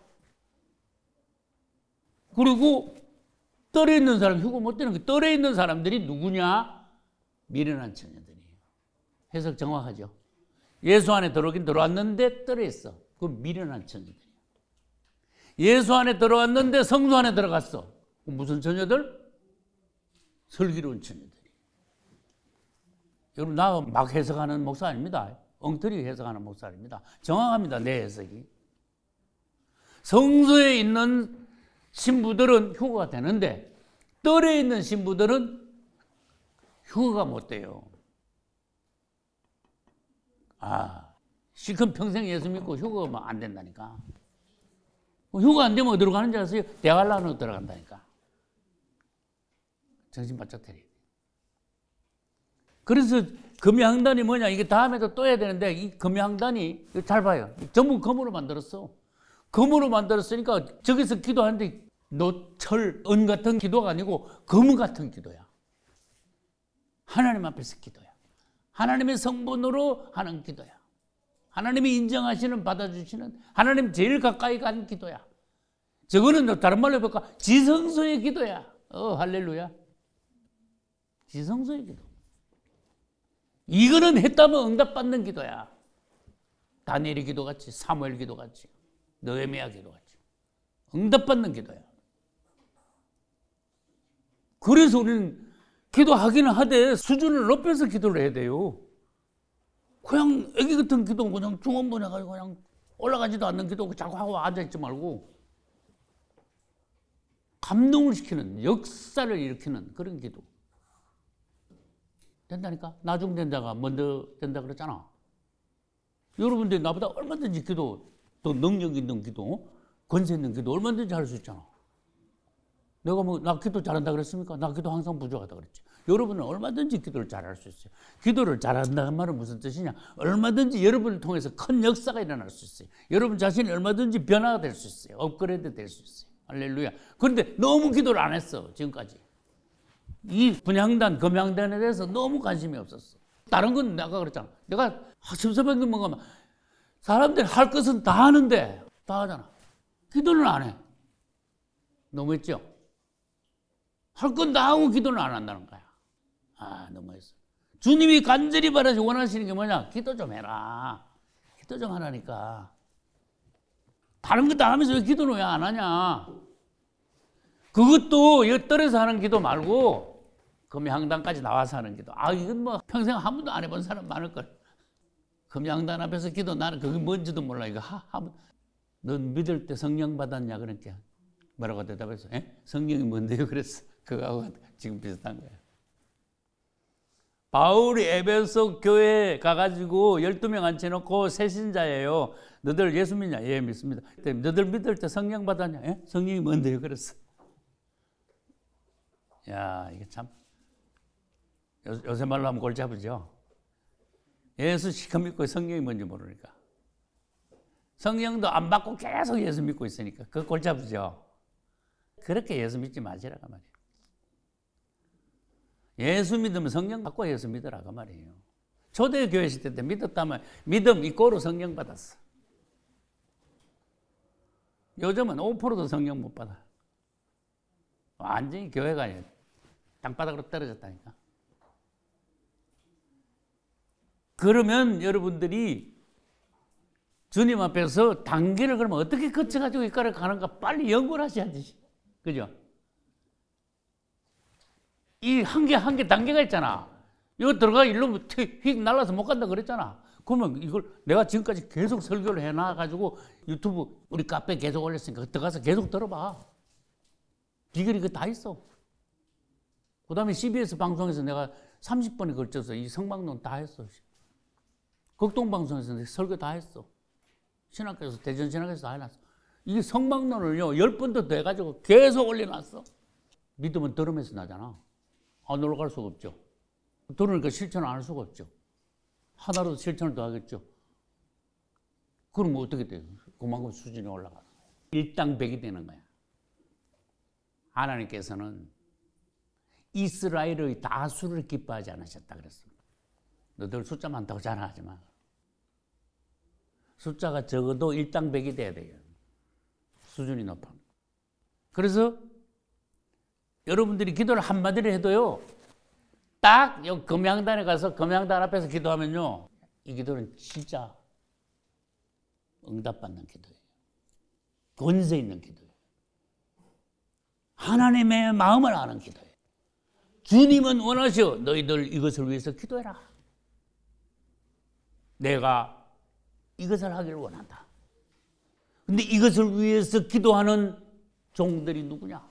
그리고 떨어 있는 사람 휴고 못 되는 게 떨어 있는 사람들이 누구냐? 미련한 처녀들이에요. 해석 정확하죠? 예수 안에 들어오긴 들어왔는데 떨어 있어. 그 미련한 처녀들이에요. 예수 안에 들어왔는데 성소 안에 들어갔어. 무슨 처녀들? 슬기로운 처녀들이. 여러분 나 막 해석하는 목사 아닙니다. 엉터리 해석하는 목사 아닙니다. 정확합니다. 내 해석이. 성소에 있는 신부들은 휴거가 되는데 뜰에 있는 신부들은 휴거가 못 돼요. 실컷 평생 예수 믿고 휴거가 안 된다니까. 휴거 안 되면 어디로 가는지 아세요? 대관란으로 들어간다니까. 정신 바짝 차려. 그래서 금양단이 뭐냐? 이게 다음에도 또 해야 되는데 이 금양단이 잘 봐요. 전부 금으로 만들었어. 금으로 만들었으니까 저기서 기도하는데 노철, 은 같은 기도가 아니고 금 같은 기도야. 하나님 앞에서 기도야. 하나님의 성분으로 하는 기도야. 하나님이 인정하시는, 받아주시는, 하나님 제일 가까이 간 기도야. 저거는 다른 말로 해볼까? 지성소의 기도야. 할렐루야. 지성소의 기도. 이거는 했다면 응답받는 기도야. 다니엘의 기도같이, 사무엘 기도같이, 느헤미야 기도같이 응답받는 기도야. 그래서 우리는 기도하기는 하되 수준을 높여서 기도를 해야 돼요. 그냥 애기 같은 기도 그냥 중원분해가지고 그냥 올라가지도 않는 기도 자꾸 하고 앉아있지 말고 감동을 시키는, 역사를 일으키는 그런 기도 된다니까. 나중된 자가 먼저 된다 그랬잖아. 여러분들 나보다 얼마든지 기도, 또 능력 있는 기도, 권세 있는 기도 얼마든지 할 수 있잖아. 내가 뭐 나 기도 잘한다 그랬습니까? 나 기도 항상 부족하다 그랬지. 여러분은 얼마든지 기도를 잘할 수 있어요. 기도를 잘한다는 말은 무슨 뜻이냐? 얼마든지 여러분을 통해서 큰 역사가 일어날 수 있어요. 여러분 자신이 얼마든지 변화가 될 수 있어요. 업그레이드 될 수 있어요. 할렐루야. 그런데 너무 기도를 안 했어, 지금까지. 이 분향단, 금향단에 대해서 너무 관심이 없었어. 다른 건 내가 그랬잖아. 내가 섭섭한 게 뭔가 사람들이 할 것은 다 하는데 다 하잖아. 기도는 안 해. 너무했죠? 할 건 다 하고 기도는 안 한다는 거야. 너무했어. 주님이 간절히 바라시 원하시는 게 뭐냐? 기도 좀 해라. 기도 좀 하라니까. 다른 거 다 하면서 왜 기도는 왜 안 하냐? 그것도 엿들어서 하는 기도 말고 금양단까지 나와서 하는 기도. 이건 뭐 평생 한 번도 안 해본 사람 많을걸. 금양단 앞에서 기도, 나는 그게 뭔지도 몰라. 이거 넌 믿을 때 성령 받았냐? 그러니까 뭐라고 대답했어? 성령이 뭔데요? 그랬어. 그거하고 지금 비슷한 거야. 바울이 에베소 교회에 가가지고 12명 앉혀놓고 새신자예요. 너들 예수 믿냐? 예, 믿습니다. 너들 믿을 때 성령 받았냐? 성령이 뭔데요? 그랬어. 야, 이게 참 요새 말로 하면 골치 아프죠. 예수 시커 믿고 성령이 뭔지 모르니까. 성령도 안 받고 계속 예수 믿고 있으니까 그 골치 아프죠. 그렇게 예수 믿지 마시라고 말이에요. 예수 믿으면 성령 받고 예수 믿으라고 말이에요. 초대교회 시대 때 믿었다면 믿음 이꼬로 성령 받았어. 요즘은 5%도 성령 못 받아. 완전히 교회가 땅바닥으로 떨어졌다니까. 그러면 여러분들이 주님 앞에서 단계를 그러면 어떻게 거쳐가지고 이까를 가는가 빨리 연구를 하셔야지. 그죠? 이 한 개 단계가 있잖아. 이거 들어가 일로 휙 날라서 못 간다 그랬잖아. 그러면 이걸 내가 지금까지 계속 설교를 해놔가지고 유튜브 우리 카페 계속 올렸으니까 들어가서 계속 들어봐. 비결이 그 다 있어. 그 다음에 CBS 방송에서 내가 30번에 걸쳐서 이 성방론 다 했어. 극동방송에서 설교 다 했어. 신학교에서, 대전신학교에서 다 해놨어. 이 성방론을요, 10번도 더 해가지고 계속 올려놨어. 믿음은 들으면서 나잖아. 안 올라갈 수가 없죠. 들으니까 실천을 안 할 수가 없죠. 하나라도 실천을 더 하겠죠. 그럼 어떻게 돼요? 그만큼 수준이 올라가. 일당백이 되는 거야. 하나님께서는 이스라엘의 다수를 기뻐하지 않으셨다 그랬습니다. 너들 숫자 많다고 자랑하지 마. 숫자가 적어도 일당백이 돼야 돼요. 수준이 높아. 그래서 여러분들이 기도를 한마디를 해도요, 딱 여기 금양단에 가서 금양단 앞에서 기도하면요, 이 기도는 진짜 응답받는 기도예요. 권세 있는 기도예요. 하나님의 마음을 아는 기도예요. 주님은 원하셔. 너희들 이것을 위해서 기도해라. 내가 이것을 하기를 원한다. 근데 이것을 위해서 기도하는 종들이 누구냐?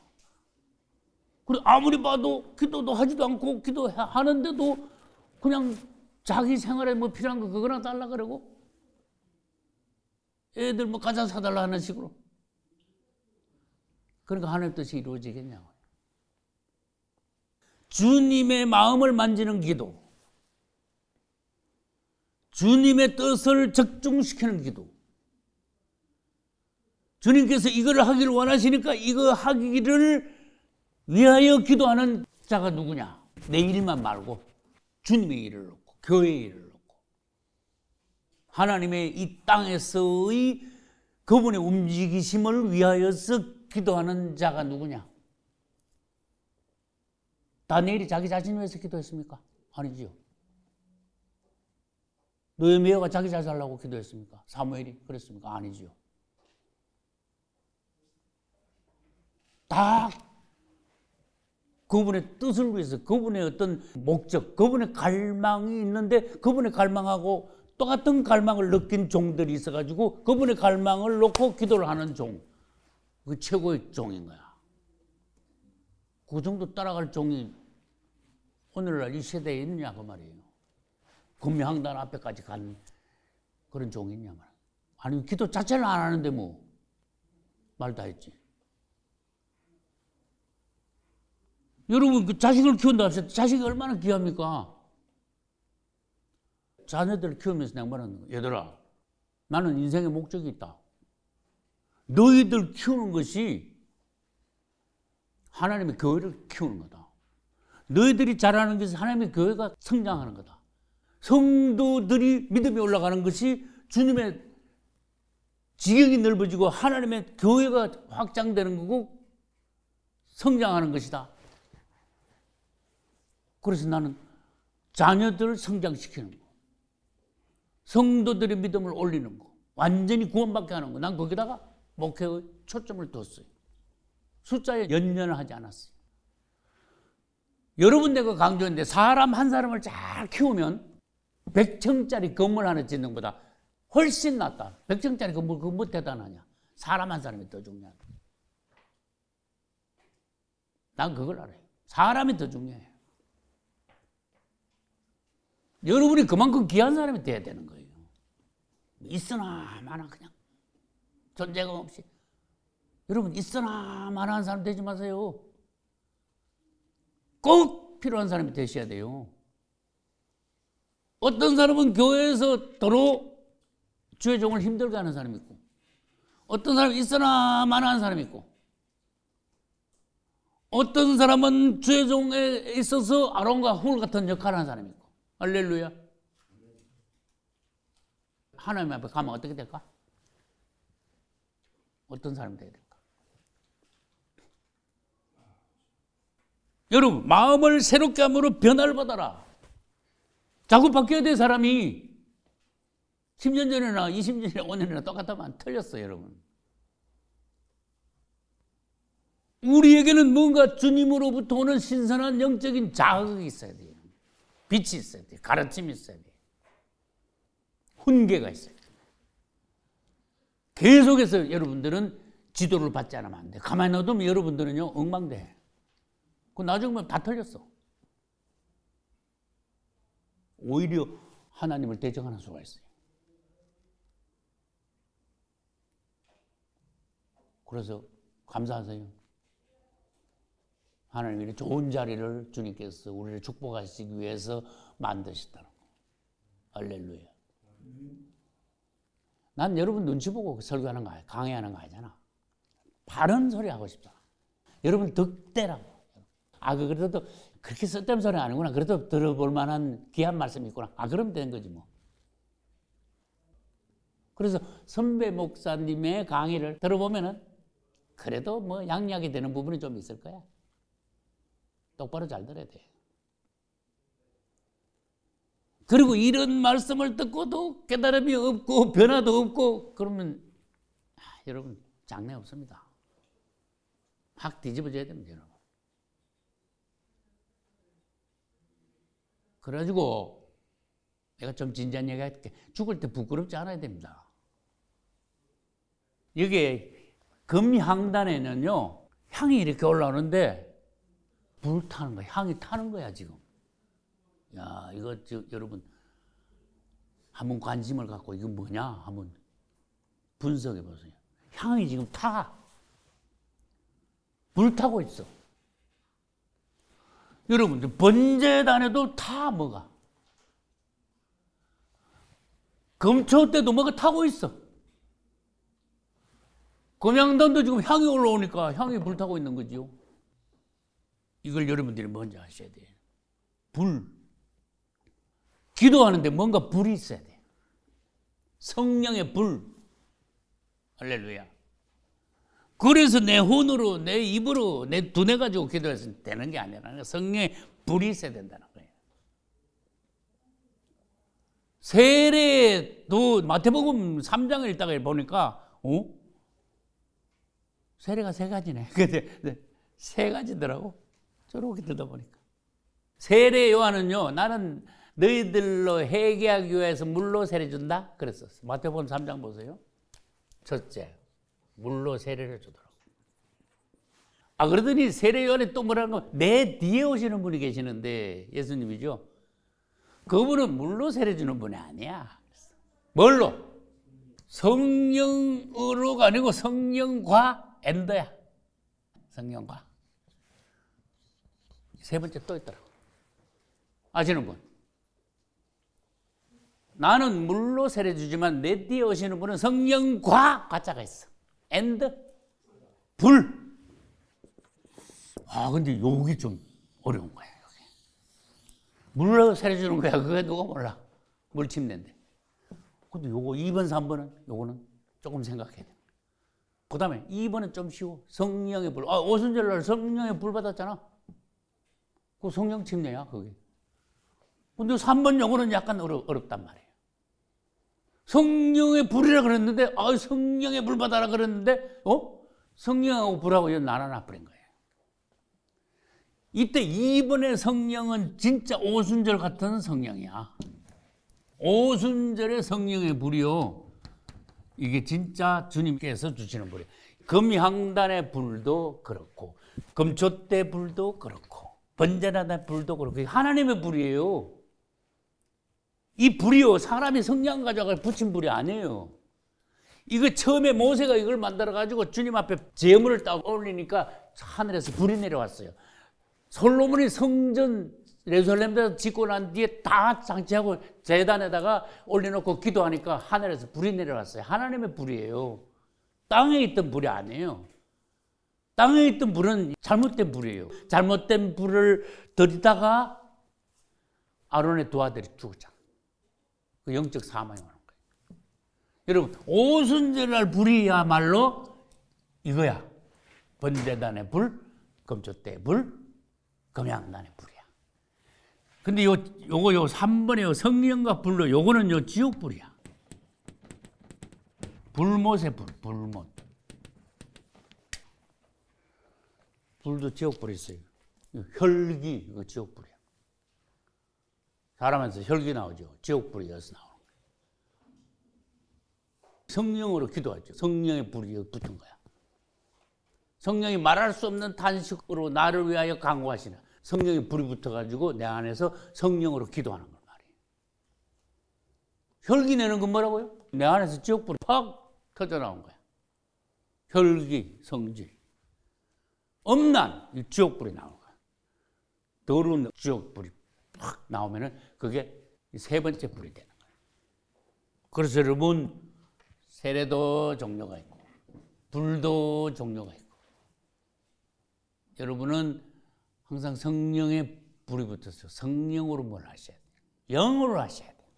그리고 아무리 봐도 기도도 하지도 않고 기도하는데도 그냥 자기 생활에 뭐 필요한 거 그거나 달라 그러고 애들 뭐 과자 사달라 하는 식으로. 그러니까 하나님 뜻이 이루어지겠냐고. 주님의 마음을 만지는 기도, 주님의 뜻을 적중시키는 기도. 주님께서 이걸 하기를 원하시니까 이거 하기를 위하여 기도하는 자가 누구냐? 내 일만 말고 주님의 일을 놓고 교회의 일을 놓고 하나님의 이 땅에서의 그분의 움직이심을 위하여서 기도하는 자가 누구냐? 다니엘이 자기 자신을 위해서 기도했습니까? 아니지요. 느헤미야가 자기 잘 살라고 기도했습니까? 사무엘이 그랬습니까? 아니지요. 다 그분의 뜻을 위해서 그분의 어떤 목적, 그분의 갈망이 있는데 그분의 갈망하고 똑같은 갈망을 느낀 종들이 있어가지고 그분의 갈망을 놓고 기도를 하는 종, 그 최고의 종인 거야. 그 정도 따라갈 종이 오늘날 이 세대에 있느냐 그 말이에요. 금명항단 앞에까지 간 그런 종이 있냐 말이야. 아니 기도 자체를 안 하는데 뭐 말 다 했지. 여러분 그 자식을 키운다 합시다. 자식이 얼마나 귀합니까? 자녀들을 키우면서 내가 말하는 거야. 얘들아, 나는 인생의 목적이 있다. 너희들 키우는 것이 하나님의 교회를 키우는 거다. 너희들이 자라는 것이 하나님의 교회가 성장하는 거다. 성도들이 믿음이 올라가는 것이 주님의 지경이 넓어지고 하나님의 교회가 확장되는 거고 성장하는 것이다. 그래서 나는 자녀들을 성장시키는 거, 성도들의 믿음을 올리는 거, 완전히 구원받게 하는 거, 난 거기다가 목회의 초점을 뒀어요. 숫자에 연연을 하지 않았어요. 여러 분 내가 강조했는데 사람 한 사람을 잘 키우면 100층짜리 건물 하나 짓는 것보다 훨씬 낫다. 100층짜리 건물 그거 뭐 대단하냐. 사람 한 사람이 더 중요하다. 난 그걸 알아요. 사람이 더 중요해요. 여러분이 그만큼 귀한 사람이 돼야 되는 거예요. 있으나 마나 그냥 존재감 없이. 여러분 있으나 마나한 사람 되지 마세요. 꼭 필요한 사람이 되셔야 돼요. 어떤 사람은 교회에서 도로 주의 종을 힘들게 하는 사람이 있고, 어떤 사람은 있으나 마나한 사람이 있고, 어떤 사람은 주의 종에 있어서 아론과 훌 같은 역할을 하는 사람이 있고. 할렐루야. 하나님 앞에 가면 어떻게 될까? 어떤 사람이 되어야 될까? 여러분, 마음을 새롭게 함으로 변화를 받아라. 자꾸 바뀌어야 될 사람이 10년 전이나 20년 전이나 5년이나 똑같으면 틀렸어요, 여러분. 우리에게는 뭔가 주님으로부터 오는 신선한 영적인 자극이 있어야 돼요. 빛이 있어야 돼요. 가르침이 있어야 돼요. 훈계가 있어야 돼요. 계속해서 여러분들은 지도를 받지 않으면 안 돼요. 가만히 놔두면 여러분들은요, 엉망돼. 그 나중에 보면 다 틀렸어. 오히려 하나님을 대적하는 수가 있어요. 그래서 감사하세요. 하나님이 이렇게 좋은 자리를 주님께서 우리를 축복하시기 위해서 만드셨다는 거. 할렐루야. 난 여러분 눈치 보고 설교하는 거 아니야. 강의하는 거 아니잖아. 바른 소리 하고 싶잖아. 여러분 득대라고. 그래도 그렇게 쓸데없는 소리 아니구나. 그래도 들어볼 만한 귀한 말씀이 있구나. 그러면 되는 거지 뭐. 그래서 선배 목사님의 강의를 들어보면은 그래도 뭐 양약이 되는 부분이 좀 있을 거야. 똑바로 잘 들어야 돼. 그리고 이런 말씀을 듣고도 깨달음이 없고 변화도 없고 그러면 여러분 장래 없습니다. 확 뒤집어져야 됩니다, 여러분. 그래가지고 내가 좀 진지한 얘기 할게. 죽을 때 부끄럽지 않아야 됩니다. 여기에 금향단에는요, 향이 이렇게 올라오는데 불 타는 거야. 향이 타는 거야, 지금. 야, 이거 여러분 한번 관심을 갖고 이거 뭐냐 한번 분석해 보세요. 향이 지금 타. 불 타고 있어. 여러분, 번제단에도 타 뭐가. 금초 때도 뭐가 타고 있어. 금양단도 지금 향이 올라오니까 향이 불타고 있는 거죠. 이걸 여러분들이 먼저 아셔야 돼요. 불. 기도하는데 뭔가 불이 있어야 돼. 성령의 불. 할렐루야. 그래서 내 혼으로, 내 입으로, 내 두뇌 가지고 기도해서 되는 게 아니라 성령의 불이 있어야 된다는 거예요. 세례도 마태복음 3장을 읽다가 보니까 세례가 세 가지네. 근데 세 가지더라고. 저렇게 듣다 보니까. 세례 요한은요, 나는 너희들로 회개하기 위해서 물로 세례 준다 그랬었어. 마태복음 3장 보세요. 첫째, 물로 세례를 주더라고. 그러더니 세례 요한이 또 뭐라는 거, 내 뒤에 오시는 분이 계시는데, 예수님이죠. 그분은 물로 세례 주는 분이 아니야. 뭘로? 성령으로가 아니고 성령과 엔더야. 성령과. 세 번째 또 있더라고. 아시는 분? 나는 물로 세례 주지만 내 뒤에 오시는 분은 성령과 가짜가 있어. 엔드 불. 근데 여기 좀 어려운 거야. 여기. 물로 세례 주는 거야. 그게 누가 몰라. 물침례인데. 근데 요거 2번, 3번은 요거는 조금 생각해야 돼. 그 다음에 2번은 좀 쉬워. 성령의 불. 오순절날 성령의 불 받았잖아. 그 성령 침례야, 그게. 근데 3번 요거는 약간 어렵단 말이에요. 성령의 불이라 그랬는데, 성령의 불 받아라 그랬는데, 성령하고 불하고 나눠 버린 거예요. 이때 2번의 성령은 진짜 오순절 같은 성령이야. 오순절의 성령의 불이요. 이게 진짜 주님께서 주시는 불이에요. 금향단의 불도 그렇고, 금초대 불도 그렇고, 번제단의 불도 그렇고, 하나님의 불이에요. 이 불이요, 사람이 성령 가져가 붙인 불이 아니에요. 이거 처음에 모세가 이걸 만들어가지고 주님 앞에 제물을 딱 올리니까 하늘에서 불이 내려왔어요. 솔로몬이 성전 예루살렘에서 짓고 난 뒤에 다 장치하고 제단에다가 올려놓고 기도하니까 하늘에서 불이 내려왔어요. 하나님의 불이에요. 땅에 있던 불이 아니에요. 땅에 있던 불은 잘못된 불이에요. 잘못된 불을 들이다가 아론의 두 아들이 죽었잖아. 그 영적 사망이 오는 거예요. 여러분, 오순절날 불이야말로 이거야. 번제단의 불, 금초대의 불, 금양단의 불이야. 근데 요거 3번에 성령과 불로 요거는 지옥불이야. 불못의 불, 불못. 불도 지옥불이 있어요. 혈기, 이거 지옥불이야. 사람한테 혈기 나오죠. 지옥불이 여기서 나오는 거예요. 성령으로 기도하죠. 성령의 불이 여기 붙은 거야. 성령이 말할 수 없는 탄식으로 나를 위하여 강구하시나. 성령의 불이 붙어가지고 내 안에서 성령으로 기도하는 걸 말이에요. 혈기 내는 건 뭐라고요? 내 안에서 지옥불이 팍 터져나온 거야. 혈기, 성질. 엄난 지옥불이 나오는 거야. 더러운 지옥불이 팍 나오면은 그게 세 번째 불이 되는 거예요. 그래서 여러분, 세례도 종류가 있고, 불도 종류가 있고, 여러분은 항상 성령의 불이 붙어서 성령으로 뭘 하셔야 돼요. 영으로 하셔야 돼요.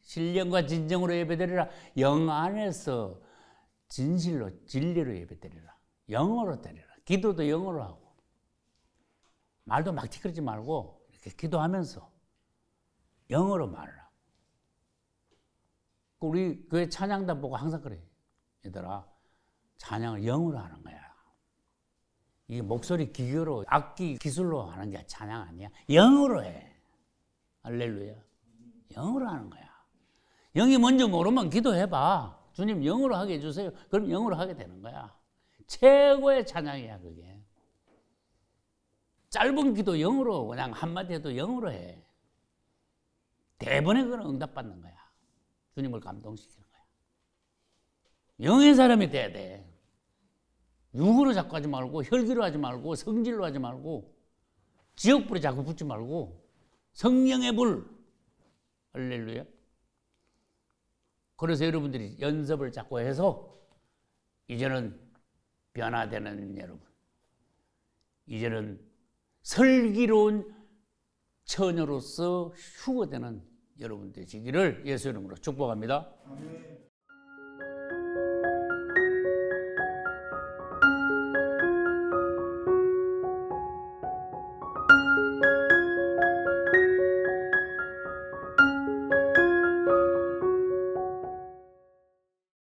신령과 진정으로 예배드리라. 영 안에서 진실로, 진리로 예배드리라. 영으로 드리라. 기도도 영으로 하고. 말도 막 티끌지 말고 이렇게 기도하면서 영어로 말하라. 우리 교회 찬양단 보고 항상 그래. 얘들아, 찬양을 영어로 하는 거야. 이게 목소리 기교로, 악기 기술로 하는 게 찬양 아니야. 영어로 해. 할렐루야. 영어로 하는 거야. 영이 뭔지 모르면 기도해봐. 주님 영어로 하게 해주세요. 그럼 영어로 하게 되는 거야. 최고의 찬양이야 그게. 짧은 기도 영어로 그냥 한마디 해도 영어로 해. 대번에 그는 응답받는 거야. 주님을 감동시키는 거야. 영의 사람이 돼야 돼. 육으로 자꾸 하지 말고 혈기로 하지 말고 성질로 하지 말고 지역불에 자꾸 붙지 말고 성령의 불. 할렐루야. 그래서 여러분들이 연습을 자꾸 해서 이제는 변화되는 여러분, 이제는 슬기로운 처녀로서 휴거되는 여러분 되시기를 예수 이름으로 축복합니다. 아멘.